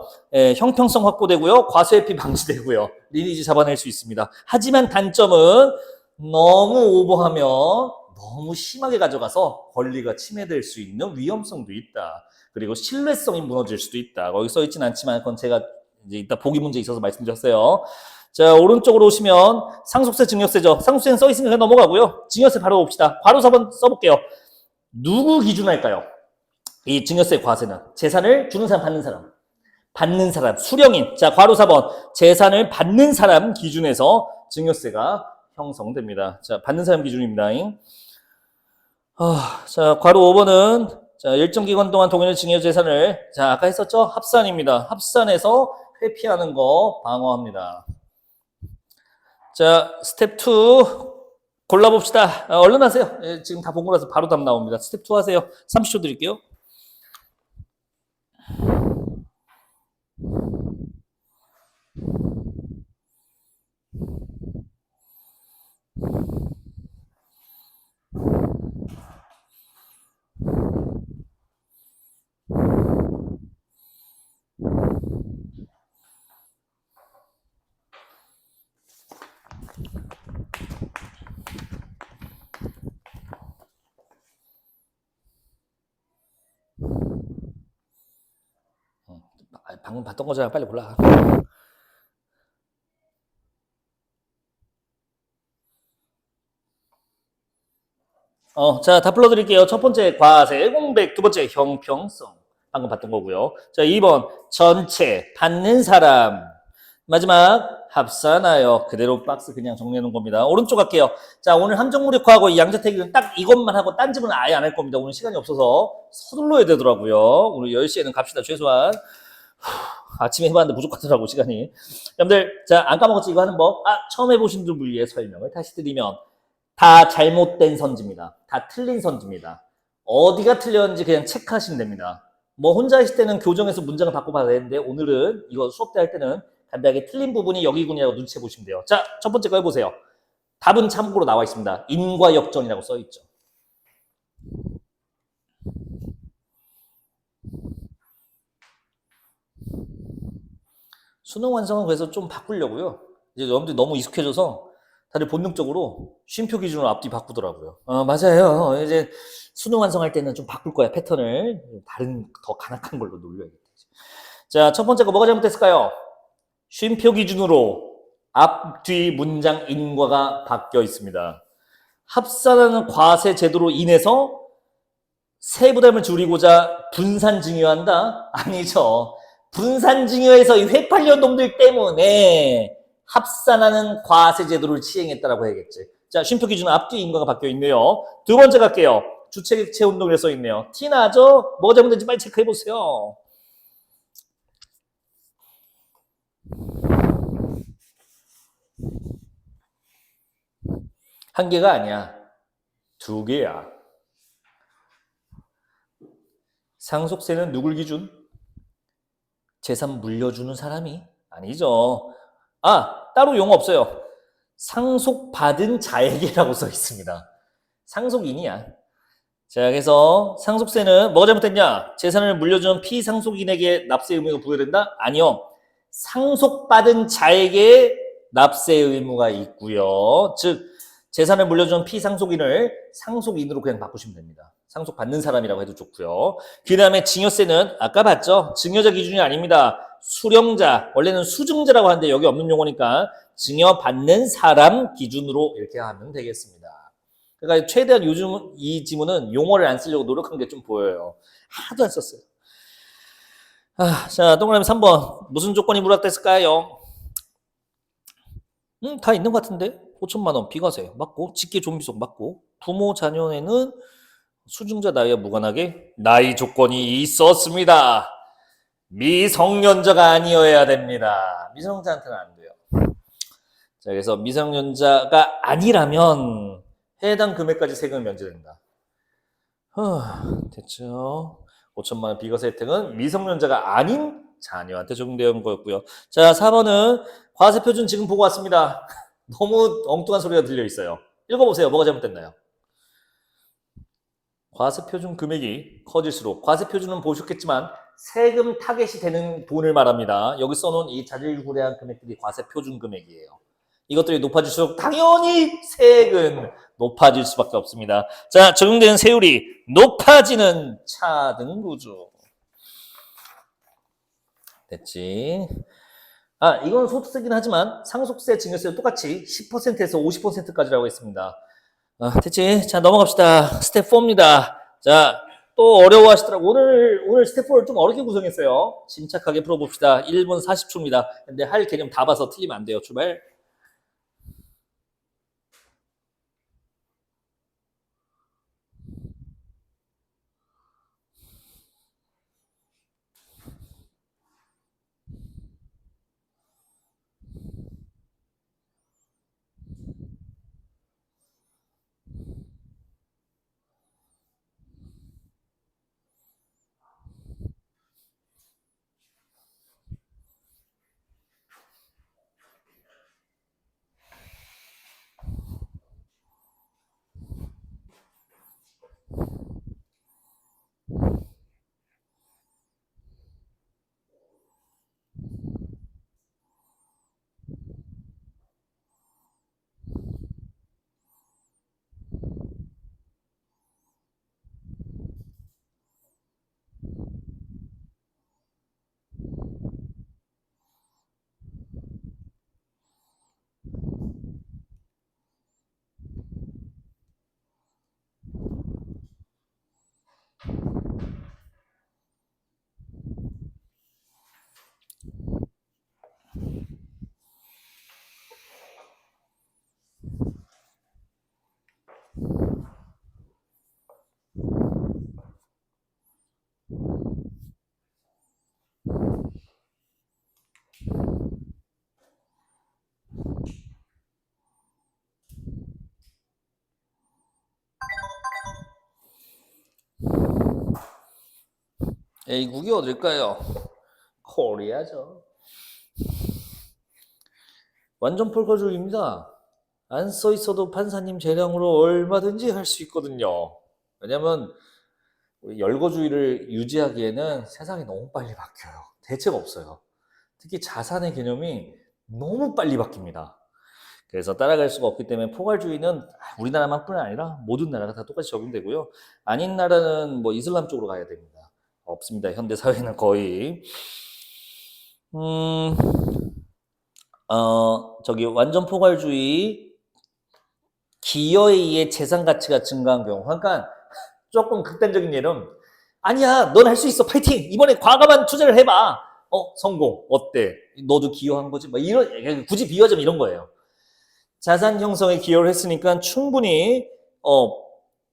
형평성 확보되고요. 과세회피 방지되고요. 리니지 잡아낼 수 있습니다. 하지만 단점은 너무 오버하면 너무 심하게 가져가서 권리가 침해될 수 있는 위험성도 있다. 그리고 신뢰성이 무너질 수도 있다. 거기 써있진 않지만 그건 제가 이제 이따 보기 문제 있어서 말씀드렸어요. 자, 오른쪽으로 오시면 상속세, 증여세죠. 상속세는 써있으니까 넘어가고요. 증여세 바로 봅시다. 괄호 4번 써볼게요. 누구 기준할까요? 이 증여세 과세는 재산을 주는 사람, 받는 사람, 수령인. 자, 괄호 4번 재산을 받는 사람 기준에서 증여세가 형성됩니다. 자, 받는 사람 기준입니다. 자, 괄호 5번은 자, 일정 기간 동안 동일한 증여 재산을 자, 아까 했었죠? 합산입니다. 합산해서 회피하는 거 방어합니다. 자, 스텝 2 골라봅시다. 얼른 하세요. 지금 다 본 거라서 바로 답 나옵니다. 스텝 2 하세요. 30초 드릴게요. 방금 봤던 거잖아. 빨리 골라. 자, 다 불러드릴게요. 첫 번째, 과세 공백. 두 번째, 형평성. 방금 봤던 거고요. 자, 2번, 전체, 받는 사람. 마지막, 합산하여. 그대로 박스 그냥 정리해 놓은 겁니다. 오른쪽 갈게요. 자, 오늘 함정무력화하고 양자택일은 딱 이것만 하고 딴 집은 아예 안 할 겁니다. 오늘 시간이 없어서 서둘러야 되더라고요. 오늘 10시에는 갑시다, 최소한. 아침에 해봤는데 부족하더라고, 시간이. 여러분들, 자, 안 까먹었지, 이거 하는 법. 처음 해보신 분들 위해 설명을 다시 드리면, 다 잘못된 선지입니다. 다 틀린 선지입니다. 어디가 틀렸는지 그냥 체크하시면 됩니다. 뭐 혼자 하실 때는 교정해서 문장을 바꿔봐야 되는데 오늘은 이거 수업 때 할 때는 간단하게 틀린 부분이 여기군이라고 눈치채 보시면 돼요. 자, 첫 번째 거 해보세요. 답은 참고로 나와 있습니다. 인과 역전이라고 써있죠. 수능 완성은 그래서 좀 바꾸려고요. 이제 여러분들이 너무 익숙해져서 다들 본능적으로 쉼표 기준으로 앞뒤 바꾸더라고요. 맞아요. 이제 수능 완성할 때는 좀 바꿀 거야, 패턴을. 다른 더 간악한 걸로 놀려야겠다. 자, 첫 번째 거 뭐가 잘못됐을까요? 쉼표 기준으로 앞뒤 문장 인과가 바뀌어 있습니다. 합산하는 과세 제도로 인해서 세부담을 줄이고자 분산 증여한다? 아니죠. 분산 증여에서 이 회팔련 놈들 때문에 합산하는 과세 제도를 시행했다라고 해야겠지. 자, 쉼표 기준은 앞뒤 인과가 바뀌어 있네요. 두 번째 갈게요. 주체객체 운동이라 써 있네요. 티 나죠? 뭐가 잘못된지 빨리 체크해 보세요. 한 개가 아니야. 두 개야. 상속세는 누굴 기준? 재산 물려주는 사람이? 아니죠. 따로 용어 없어요. 상속받은 자에게라고 써 있습니다. 상속인이야. 자, 그래서 상속세는 뭐가 잘못됐냐? 재산을 물려준 피상속인에게 납세 의무가 부여된다? 아니요. 상속받은 자에게 납세 의무가 있고요. 즉 재산을 물려준 피상속인을 상속인으로 그냥 바꾸시면 됩니다. 상속받는 사람이라고 해도 좋고요. 그 다음에 증여세는 아까 봤죠? 증여자 기준이 아닙니다. 수령자, 원래는 수증자라고 하는데 여기 없는 용어니까 증여받는 사람 기준으로 이렇게 하면 되겠습니다. 그러니까 최대한 요즘 이 지문은 용어를 안 쓰려고 노력한 게 좀 보여요. 하나도 안 썼어요. 자, 동그라미 3번. 무슨 조건이 부합됐을까요? 다 있는 것 같은데? 5천만 원 비과세 맞고, 직계 좀비속 맞고, 부모 자녀에는 수증자 나이와 무관하게 나이 조건이 있었습니다. 미성년자가 아니어야 됩니다. 미성년자한테는 안 돼요. 자, 그래서 미성년자가 아니라면 해당 금액까지 세금 면제된다. 됐죠? 5천만 원 비과세 혜택은 미성년자가 아닌 자녀한테 적용되는 거였고요. 자, 4번은 과세표준 지금 보고 왔습니다. 너무 엉뚱한 소리가 들려 있어요. 읽어보세요. 뭐가 잘못됐나요? 과세표준 금액이 커질수록, 과세표준은 보셨겠지만 세금 타겟이 되는 돈을 말합니다. 여기 써놓은 이 자질구레한 금액들이 과세표준 금액이에요. 이것들이 높아질수록 당연히 세액은 높아질 수밖에 없습니다. 자, 적용되는 세율이 높아지는 차등 구조. 됐지? 이건 소득세긴 하지만 상속세, 증여세 똑같이 10%에서 50%까지라고 했습니다. 됐지? 자, 넘어갑시다. 스텝 4입니다. 자, 또 어려워하시더라고. 오늘 스텝 4를 좀 어렵게 구성했어요. 침착하게 풀어봅시다. 1분 40초입니다. 근데 할 개념 다 봐서 틀리면 안 돼요. 출발. A국이 어딜까요? 코리아죠. 완전 폴커족입니다. 안 써 있어도 판사님 재량으로 얼마든지 할 수 있거든요. 왜냐면 우리 열거주의를 유지하기에는 세상이 너무 빨리 바뀌어요. 대책 없어요. 특히 자산의 개념이 너무 빨리 바뀝니다. 그래서 따라갈 수가 없기 때문에 포괄주의는 우리나라만뿐 아니라 모든 나라가 다 똑같이 적용되고요. 아닌 나라는 뭐 이슬람 쪽으로 가야 됩니다. 없습니다. 현대 사회는 거의. 저기 완전 포괄주의 기여에 의해 재산 가치가 증가한 경우. 그러니까 조금 극단적인 예는 아니야, 넌 할 수 있어, 파이팅. 이번에 과감한 투자를 해봐. 성공. 어때? 너도 기여한 거지. 뭐 이런, 굳이 비유하자면 이런 거예요. 자산 형성에 기여를 했으니까 충분히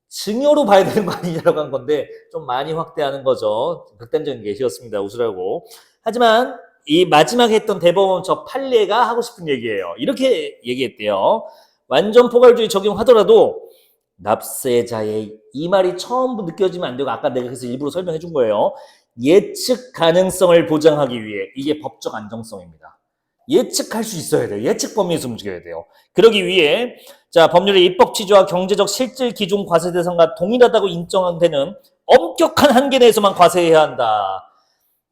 증여로 봐야 되는 거 아니냐라고 한 건데 좀 많이 확대하는 거죠. 극단적인 예시였습니다. 웃으라고. 하지만 이 마지막에 했던 대법원 저 판례가 하고 싶은 얘기예요. 이렇게 얘기했대요. 완전 포괄주의 적용하더라도 납세자의 이 말이 처음 느껴지면 안 되고 아까 내가 그래서 일부러 설명해 준 거예요. 예측 가능성을 보장하기 위해 이게 법적 안정성입니다. 예측할 수 있어야 돼요. 예측 범위에서 움직여야 돼요. 그러기 위해 자 법률의 입법 취지와 경제적 실질 기준 과세 대상과 동일하다고 인정되는 엄격한 한계 내에서만 과세해야 한다.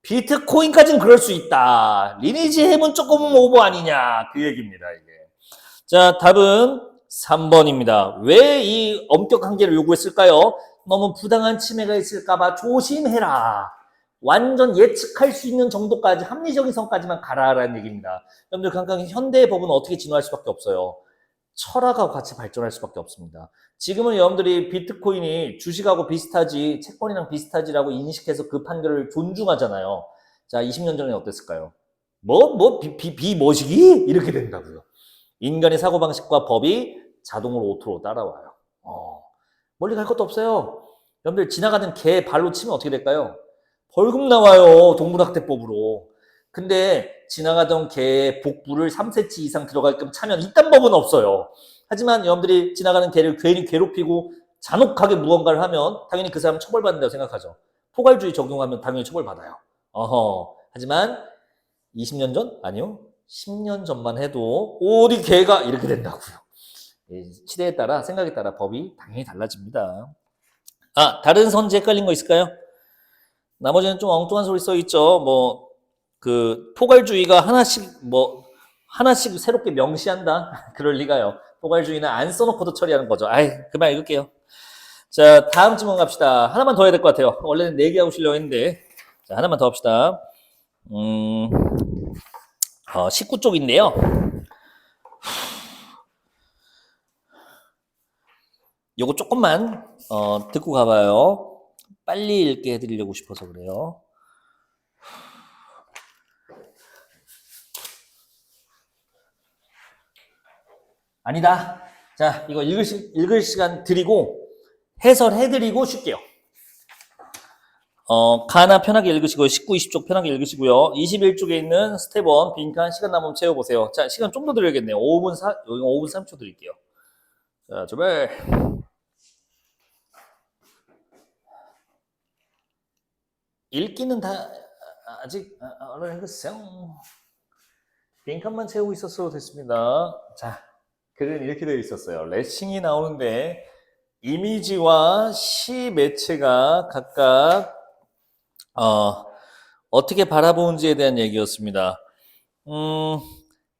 비트코인까지는 그럴 수 있다. 리니지 햄은 조금 오버 아니냐. 그 얘기입니다, 이게. 자, 답은 3번입니다. 왜 이 엄격 한계를 요구했을까요? 너무 부당한 침해가 있을까봐 조심해라. 완전 예측할 수 있는 정도까지 합리적인 선까지만 가라라는 얘기입니다. 여러분들 각각 현대의 법은 어떻게 진화할 수밖에 없어요. 철학하고 같이 발전할 수밖에 없습니다. 지금은 여러분들이 비트코인이 주식하고 비슷하지, 채권이랑 비슷하지라고 인식해서 그 판결을 존중하잖아요. 자, 20년 전에 어땠을까요? 비머시기? 이렇게 된다고요. 인간의 사고방식과 법이 자동으로 오토로 따라와요. 멀리 갈 것도 없어요. 여러분들 지나가는 개 발로 치면 어떻게 될까요? 벌금 나와요. 동물학대법으로. 근데 지나가던 개의 복부를 3cm 이상 들어가게끔 차면 이딴 법은 없어요. 하지만 여러분들이 지나가는 개를 괜히 괴롭히고 잔혹하게 무언가를 하면 당연히 그 사람 처벌받는다고 생각하죠. 포괄주의 적용하면 당연히 처벌받아요. 하지만 20년 전? 아니요. 10년 전만 해도 어디 개가 이렇게 된다고요. 시대에 따라 생각에 따라 법이 당연히 달라집니다. 다른 선지 헷갈린 거 있을까요? 나머지는 좀 엉뚱한 소리 써 있죠. 포괄주의가 하나씩 새롭게 명시한다? 그럴 리가요. 포괄주의는 안 써놓고도 처리하는 거죠. 그만 읽을게요. 자, 다음 질문 갑시다. 하나만 더 해야 될 것 같아요. 원래는 4개 하고 쉬려고 했는데. 자, 하나만 더 합시다. 19쪽인데요. 요거 조금만 듣고 가봐요. 빨리 읽게 해드리려고 싶어서 그래요. 아니다. 자, 이거 읽을 시간 드리고 해설해드리고 쉴게요. 가나 편하게 읽으시고요. 19, 20쪽 편하게 읽으시고요. 21쪽에 있는 스텝 1 빈칸 시간 남으면 채워보세요. 자, 시간 좀 더 드려야겠네요. 5분 3초 드릴게요. 자, 출발. 읽기는 다 아직 얼른 읽으세요. 빈칸만 채우고 있었어도 됐습니다. 자, 글은 이렇게 되어 있었어요. 레싱이 나오는데 이미지와 시 매체가 각각 어떻게 바라보는지에 대한 얘기였습니다.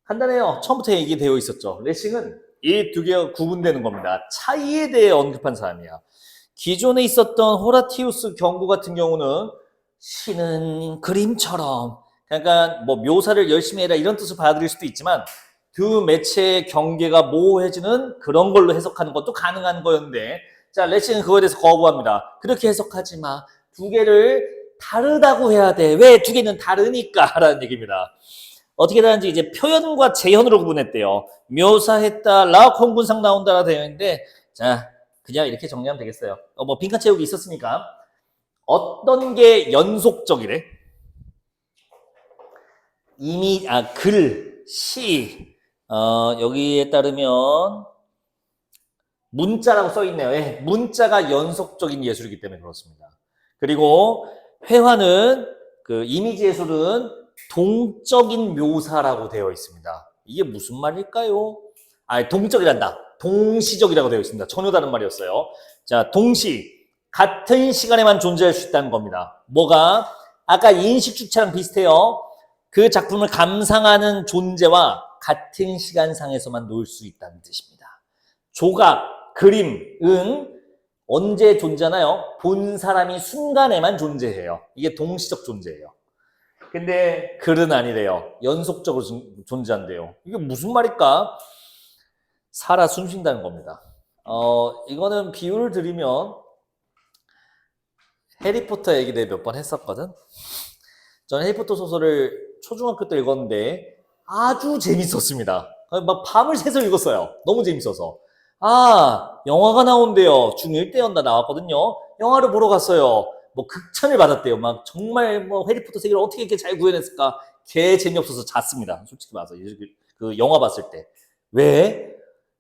간단해요. 처음부터 얘기되어 있었죠. 레싱은 이 두 개가 구분되는 겁니다. 차이에 대해 언급한 사람이야. 기존에 있었던 호라티우스 경고 같은 경우는 시는 그림처럼, 그러니까 묘사를 열심히 해라 이런 뜻을 받아들일 수도 있지만 두 매체의 경계가 모호해지는 그런 걸로 해석하는 것도 가능한 거였는데, 자, 레싱은 그거에 대해서 거부합니다. 그렇게 해석하지 마. 두 개를 다르다고 해야 돼. 왜? 두 개는 다르니까 라는 얘기입니다. 어떻게 다른지 이제 표현과 재현으로 구분했대요. 묘사했다, 라오콩군상 나온다라 되어 있는데, 자, 그냥 이렇게 정리하면 되겠어요. 빈칸 채우기 있었으니까. 어떤 게 연속적이래? 글, 시, 여기에 따르면 문자라고 써 있네요. 문자가 연속적인 예술이기 때문에 그렇습니다. 그리고 회화는 이미지 예술은 동적인 묘사라고 되어 있습니다. 이게 무슨 말일까요? 동적이란다. 동시적이라고 되어 있습니다. 전혀 다른 말이었어요. 자, 동시. 같은 시간에만 존재할 수 있다는 겁니다. 뭐가? 아까 인식 주체랑 비슷해요. 그 작품을 감상하는 존재와 같은 시간상에서만 놀 수 있다는 뜻입니다. 조각, 그림은 언제 존재하나요? 본 사람이 순간에만 존재해요. 이게 동시적 존재예요. 근데 글은 아니래요. 연속적으로 존재한대요. 이게 무슨 말일까? 살아 숨쉰다는 겁니다. 이거는 비유를 드리면 해리포터 얘기 내가 몇 번 했었거든. 저는 해리포터 소설을 초중학교 때 읽었는데 아주 재밌었습니다. 막 밤을 새서 읽었어요. 너무 재밌어서. 영화가 나온대요. 중1 때였나 나왔거든요. 영화를 보러 갔어요. 극찬을 받았대요. 막 정말 해리포터 세계를 어떻게 이렇게 잘 구현했을까. 개 재미없어서 잤습니다. 솔직히 말해서 그 영화 봤을 때. 왜?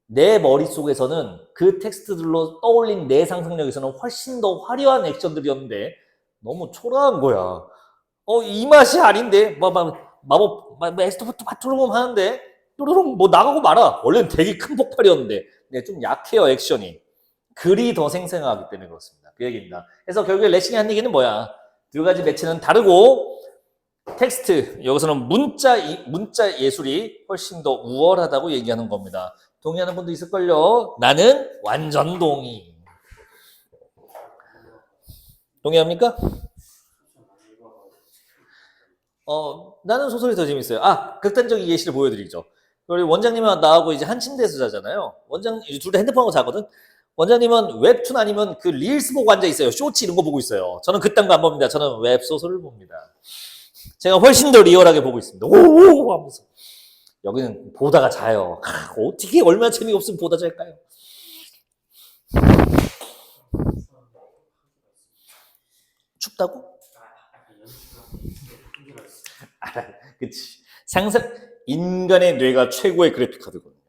내 머릿속에서는 그 텍스트들로 떠올린 내 상상력에서는 훨씬 더 화려한 액션들이었는데 너무 초라한 거야. 이 맛이 아닌데 마법 엑스토포트 바트롬 하는데 또르릉 나가고 말아. 원래는 되게 큰 폭발이었는데 좀 약해요. 액션이. 글이 더 생생하기 때문에 그렇습니다. 그 얘기입니다. 그래서 결국에 레싱이 한 얘기는 뭐야? 두 가지 매체는 다르고 텍스트, 여기서는 문자 예술이 훨씬 더 우월하다고 얘기하는 겁니다. 동의하는 분도 있을걸요? 나는 완전 동의. 동의합니까? 나는 소설이 더 재밌어요. 극단적인 예시를 보여드리죠. 우리 원장님은 나하고 이제 한 침대에서 자잖아요. 둘 다 핸드폰하고 자거든? 원장님은 웹툰 아니면 그 릴스 보고 앉아 있어요. 쇼츠 이런 거 보고 있어요. 저는 그딴 거 안 봅니다. 저는 웹소설을 봅니다. 제가 훨씬 더 리얼하게 보고 있습니다. 오! 하면서. 여기는 보다가 자요. 어떻게 얼마나 재미없으면 보다 잘까요? 춥다고? 그치. 인간의 뇌가 최고의 그래픽 카드거든요.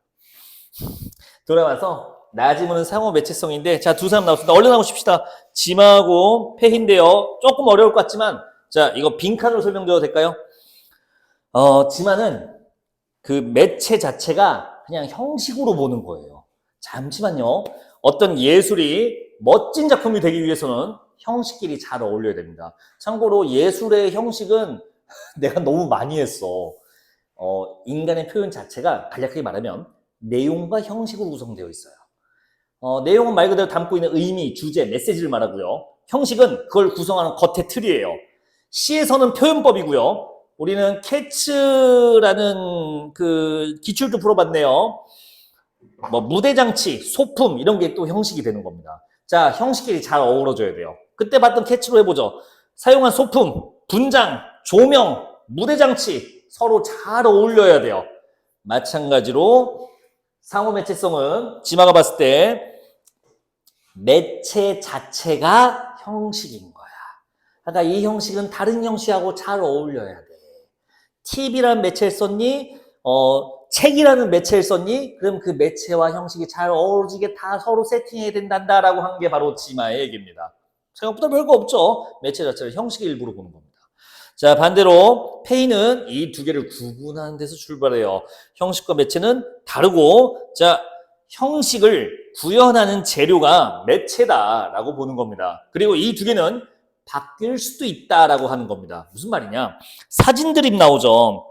돌아와서 나지막은 상호 매체성인데, 자, 두 사람 나왔습니다. 얼른 나오십시다. 지마하고 폐인데요. 조금 어려울 것 같지만, 자, 이거 빈칸으로 설명드려도 될까요? 지마는 그 매체 자체가 그냥 형식으로 보는 거예요. 잠시만요. 어떤 예술이 멋진 작품이 되기 위해서는 형식끼리 잘 어울려야 됩니다. 참고로 예술의 형식은 내가 너무 많이 했어. 인간의 표현 자체가 간략하게 말하면 내용과 형식으로 구성되어 있어요. 내용은 말 그대로 담고 있는 의미, 주제, 메시지를 말하고요. 형식은 그걸 구성하는 겉의 틀이에요. 시에서는 표현법이고요. 우리는 캐츠라는 그 기출도 풀어봤네요. 뭐 무대장치, 소품 이런 게 또 형식이 되는 겁니다. 자, 형식끼리 잘 어우러져야 돼요. 그때 봤던 캐치로 해보죠. 사용한 소품, 분장, 조명, 무대장치 서로 잘 어울려야 돼요. 마찬가지로 상호 매체성은 지마가 봤을 때 매체 자체가 형식인 거야. 그러니까 이 형식은 다른 형식하고 잘 어울려야 돼. TV라는 매체를 썼니? 책이라는 매체를 썼니? 그럼 그 매체와 형식이 잘 어우러지게 다 서로 세팅해야 된다라고 한 게 바로 지마의 얘기입니다. 생각보다 별거 없죠. 매체 자체를 형식의 일부로 보는 겁니다. 자, 반대로 페이는 이 두 개를 구분하는 데서 출발해요. 형식과 매체는 다르고, 자, 형식을 구현하는 재료가 매체다라고 보는 겁니다. 그리고 이 두 개는 바뀔 수도 있다라고 하는 겁니다. 무슨 말이냐? 사진 드립 나오죠.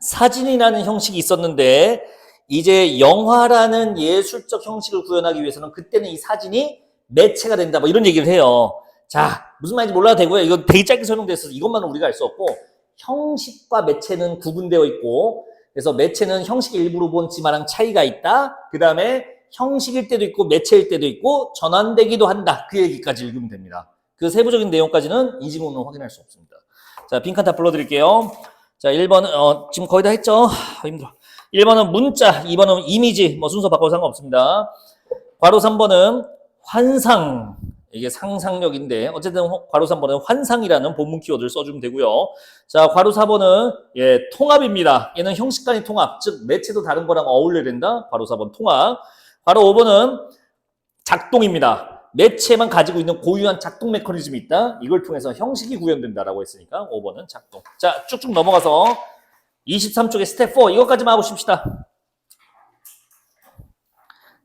사진이라는 형식이 있었는데 이제 영화라는 예술적 형식을 구현하기 위해서는 그때는 이 사진이 매체가 된다. 뭐 이런 얘기를 해요. 자, 무슨 말인지 몰라도 되고요. 이거 되게 짧게 설명됐어서 이것만은 우리가 알 수 없고, 형식과 매체는 구분되어 있고, 그래서 매체는 형식의 일부로 본 지마랑 차이가 있다. 그 다음에 형식일 때도 있고 매체일 때도 있고 전환되기도 한다. 그 얘기까지 읽으면 됩니다. 그 세부적인 내용까지는 이 지문으로 확인할 수 없습니다. 자, 빈칸 다 불러드릴게요. 자, 1번은 지금 거의 다 했죠? 힘들어. 1번은 문자, 2번은 이미지, 뭐 순서 바꿔도 상관없습니다. 괄호 3번은 환상, 이게 상상력인데 어쨌든 괄호 3번은 환상이라는 본문 키워드를 써주면 되고요. 자, 괄호 4번은 통합입니다. 얘는 형식 간의 통합, 즉 매체도 다른 거랑 어울려야 된다. 괄호 4번 통합. 괄호 5번은 작동입니다. 매체만 가지고 있는 고유한 작동 메커니즘이 있다. 이걸 통해서 형식이 구현된다라고 했으니까 5번은 작동. 자, 쭉쭉 넘어가서 23쪽에 스텝 4 이것까지만 하고 쉽시다.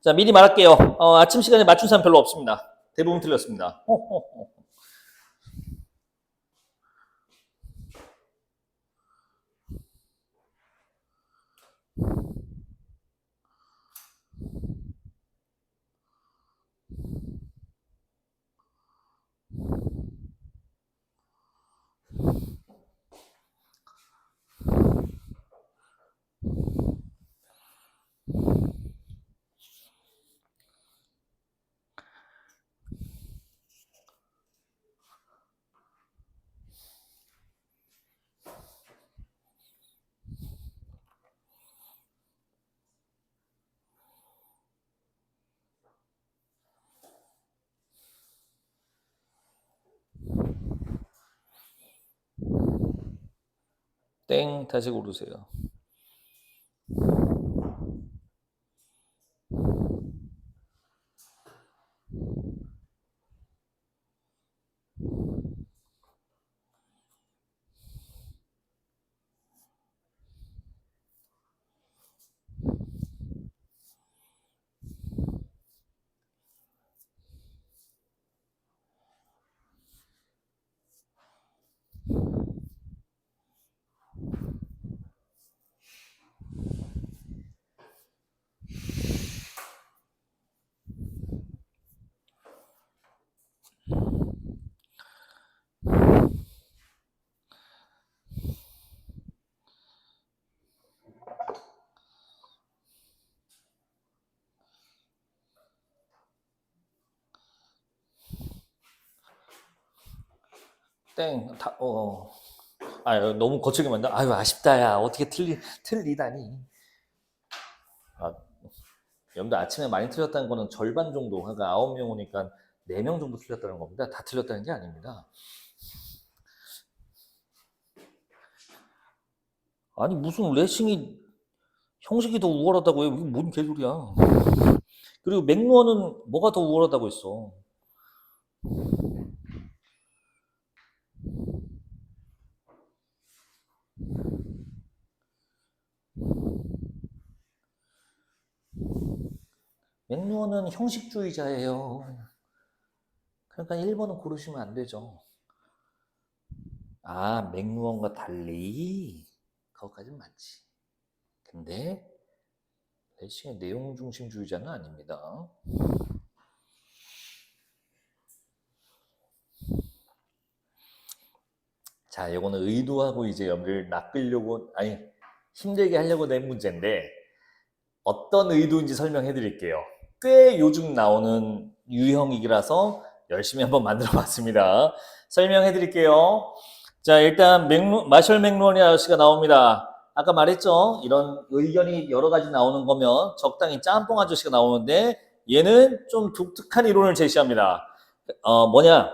자, 미리 말할게요. 아침 시간에 맞춘 사람 별로 없습니다. 대부분 틀렸습니다. 땡, 다시 고르세요. 땡, 너무 거칠게 만다. 아유, 아쉽다, 야. 어떻게 틀리다니. 아, 여러분들 아침에 많이 틀렸다는 거는 절반 정도, 그러니까 9명 오니까 4명 정도 틀렸다는 겁니다. 다 틀렸다는 게 아닙니다. 아니, 무슨 레싱이 형식이 더 우월하다고 해요? 이게 뭔 개소리야. 그리고 맥루어는 뭐가 더 우월하다고 했어? 맥루어는 형식주의자예요. 그러니까 1번은 고르시면 안 되죠. 아, 맥루어과 달리 그것까진 맞지. 근데 레싱의 내용 중심주의자는 아닙니다. 자, 요거는 의도하고 이제 여러분들 낚으려고, 아니, 힘들게 하려고 낸 문제인데, 어떤 의도인지 설명해 드릴게요. 꽤 요즘 나오는 유형이라서 열심히 한번 만들어 봤습니다. 설명해 드릴게요. 자, 일단 마셜 맥루언이 아저씨가 나옵니다. 아까 말했죠? 이런 의견이 여러 가지 나오는 거면 적당히 짬뽕 아저씨가 나오는데, 얘는 좀 독특한 이론을 제시합니다. 뭐냐?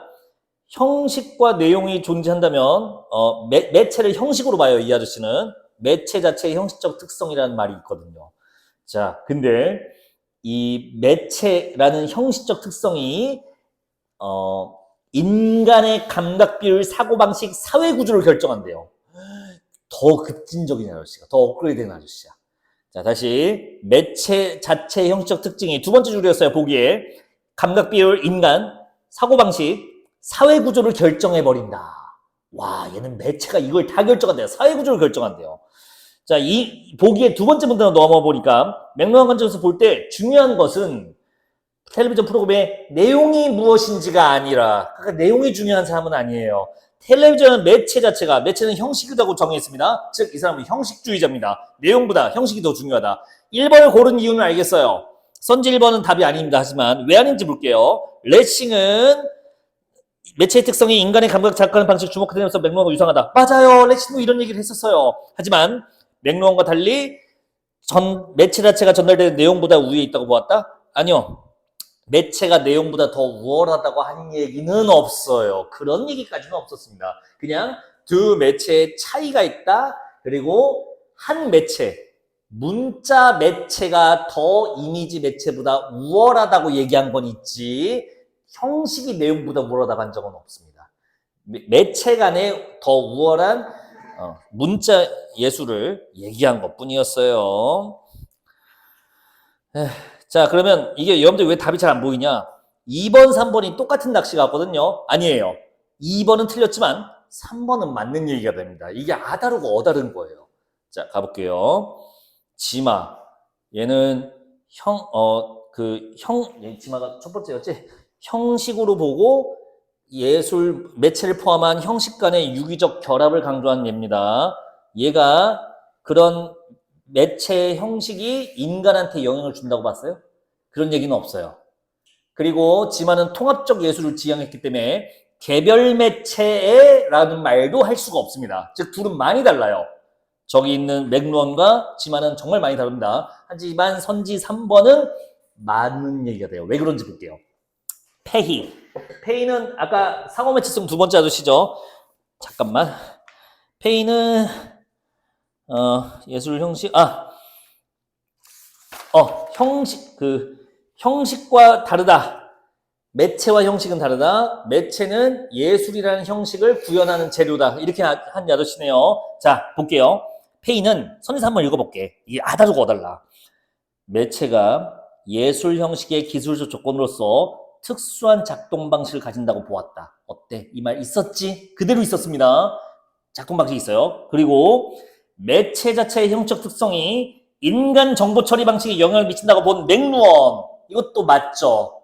형식과 내용이 존재한다면 매체를 형식으로 봐요. 이 아저씨는 매체 자체의 형식적 특성이라는 말이 있거든요. 자, 근데 이 매체라는 형식적 특성이 인간의 감각 비율, 사고방식, 사회구조를 결정한대요. 더 급진적인 아저씨가, 더 업그레이드된 아저씨야. 자, 다시 매체 자체의 형식적 특징이 두 번째 줄이었어요. 보기에 감각 비율, 인간, 사고방식, 사회구조를 결정해버린다. 와, 얘는 매체가 이걸 다 결정한대요. 사회구조를 결정한대요. 자, 이 보기에 두 번째 문제로 넘어보니까 맥루언 관점에서 볼 때 중요한 것은 텔레비전 프로그램의 내용이 무엇인지가 아니라, 그러니까 내용이 중요한 사람은 아니에요. 텔레비전 매체 자체가, 매체는 형식이라고 정했습니다. 즉, 이 사람은 형식주의자입니다. 내용보다 형식이 더 중요하다. 1번을 고른 이유는 알겠어요. 선지 1번은 답이 아닙니다. 하지만 왜 아닌지 볼게요. 레싱은 매체의 특성이 인간의 감각을 자극하는 방식 주목하면서 맥루언과 유사하다. 맞아요. 레싱도 이런 얘기를 했었어요. 하지만 맥루언과 달리 매체 자체가 전달되는 내용보다 우위에 있다고 보았다? 아니요. 매체가 내용보다 더 우월하다고 하는 얘기는 없어요. 그런 얘기까지는 없었습니다. 그냥 두 매체의 차이가 있다. 그리고 한 매체, 문자 매체가 더 이미지 매체보다 우월하다고 얘기한 건 있지, 형식이 내용보다 우월하다고 한 적은 없습니다. 매체 간에 더 우월한 문자 예술을 얘기한 것 뿐이었어요. 자, 그러면 이게 여러분들 왜 답이 잘 안 보이냐? 2번, 3번이 똑같은 낚시 같거든요. 아니에요. 2번은 틀렸지만 3번은 맞는 얘기가 됩니다. 이게 아다르고 어다른 거예요. 자, 가볼게요. 지마. 얘는 지마가 첫 번째였지? 형식으로 보고 예술, 매체를 포함한 형식 간의 유기적 결합을 강조한 예입니다. 얘가 그런 매체의 형식이 인간한테 영향을 준다고 봤어요? 그런 얘기는 없어요. 그리고 지만은 통합적 예술을 지향했기 때문에 개별 매체라는 말도 할 수가 없습니다. 즉 둘은 많이 달라요. 저기 있는 맥루언과 지만은 정말 많이 다릅니다. 하지만 선지 3번은 맞는 얘기가 돼요. 왜 그런지 볼게요. 페이는 아까 상호 매체성 두 번째 아저씨죠. 잠깐만. 페이는 예술 형식, 형식과 다르다. 매체와 형식은 다르다. 매체는 예술이라는 형식을 구현하는 재료다. 이렇게 한 아저씨네요. 자, 볼게요. 페이는 선에서 한번 읽어볼게. 이게 아다르고 어달라. 매체가 예술 형식의 기술적 조건으로서 특수한 작동 방식을 가진다고 보았다. 어때? 이 말 있었지? 그대로 있었습니다. 작동 방식이 있어요. 그리고 매체 자체의 형적 특성이 인간 정보 처리 방식에 영향을 미친다고 본 맥루언. 이것도 맞죠?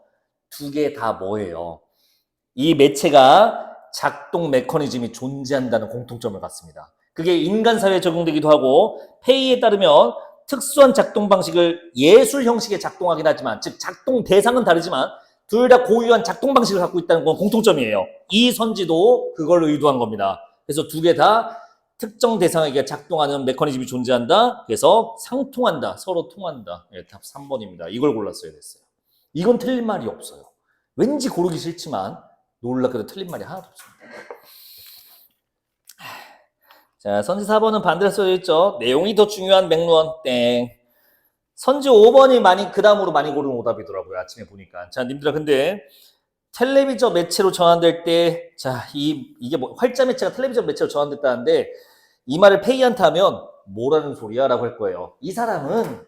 두 개 다 뭐예요? 이 매체가 작동 메커니즘이 존재한다는 공통점을 갖습니다. 그게 인간 사회에 적용되기도 하고, 페이에 따르면 특수한 작동 방식을 예술 형식에 작동하긴 하지만, 즉 작동 대상은 다르지만 둘 다 고유한 작동 방식을 갖고 있다는 건 공통점이에요. 이 선지도 그걸 의도한 겁니다. 그래서 두 개 다 특정 대상에게 작동하는 메커니즘이 존재한다. 그래서 상통한다. 서로 통한다. 예, 답 3번입니다. 이걸 골랐어야 됐어요. 이건 틀린 말이 없어요. 왠지 고르기 싫지만 놀랍게도 틀린 말이 하나도 없습니다. 자, 선지 4번은 반대로 써져 있죠. 내용이 더 중요한 맥루언 땡. 선지 5번이 많이 그 다음으로 많이 고른 오답이더라고요. 아침에 보니까. 자, 님들아 근데 텔레비전 매체로 전환될 때, 자, 이게 뭐 활자 매체가 텔레비전 매체로 전환됐다는데 이 말을 페이한테 하면 뭐라는 소리야? 라고 할 거예요. 이 사람은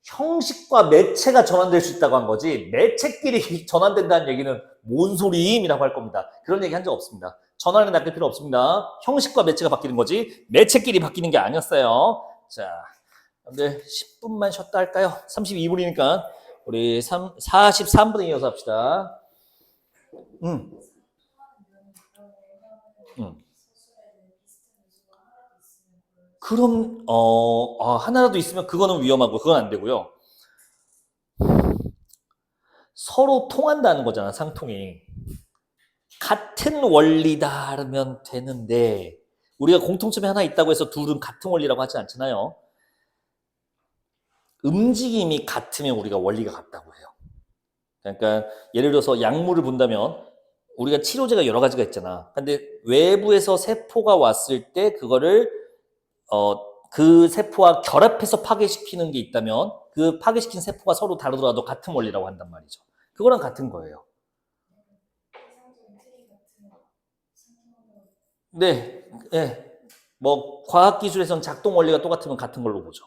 형식과 매체가 전환될 수 있다고 한 거지 매체끼리 전환된다는 얘기는 뭔 소리임이라고 할 겁니다. 그런 얘기 한 적 없습니다. 전환에 낚일 필요 없습니다. 형식과 매체가 바뀌는 거지 매체끼리 바뀌는 게 아니었어요. 자, 근데 10분만 쉬었다 할까요? 32분이니까 우리 43분에 이어서 합시다. 음. 그럼 하나라도 있으면 그거는 위험하고 그건 안 되고요. 서로 통한다는 거잖아, 상통이. 같은 원리다라면 되는데 우리가 공통점이 하나 있다고 해서 둘은 같은 원리라고 하지 않잖아요. 움직임이 같으면 우리가 원리가 같다고 해요. 그러니까 예를 들어서 약물을 본다면 우리가 치료제가 여러 가지가 있잖아. 근데 외부에서 세포가 왔을 때 그거를 그 세포와 결합해서 파괴시키는 게 있다면 그 파괴시킨 세포가 서로 다르더라도 같은 원리라고 한단 말이죠. 그거랑 같은 거예요. 네, 네. 뭐 과학기술에선 작동 원리가 똑같으면 같은 걸로 보죠.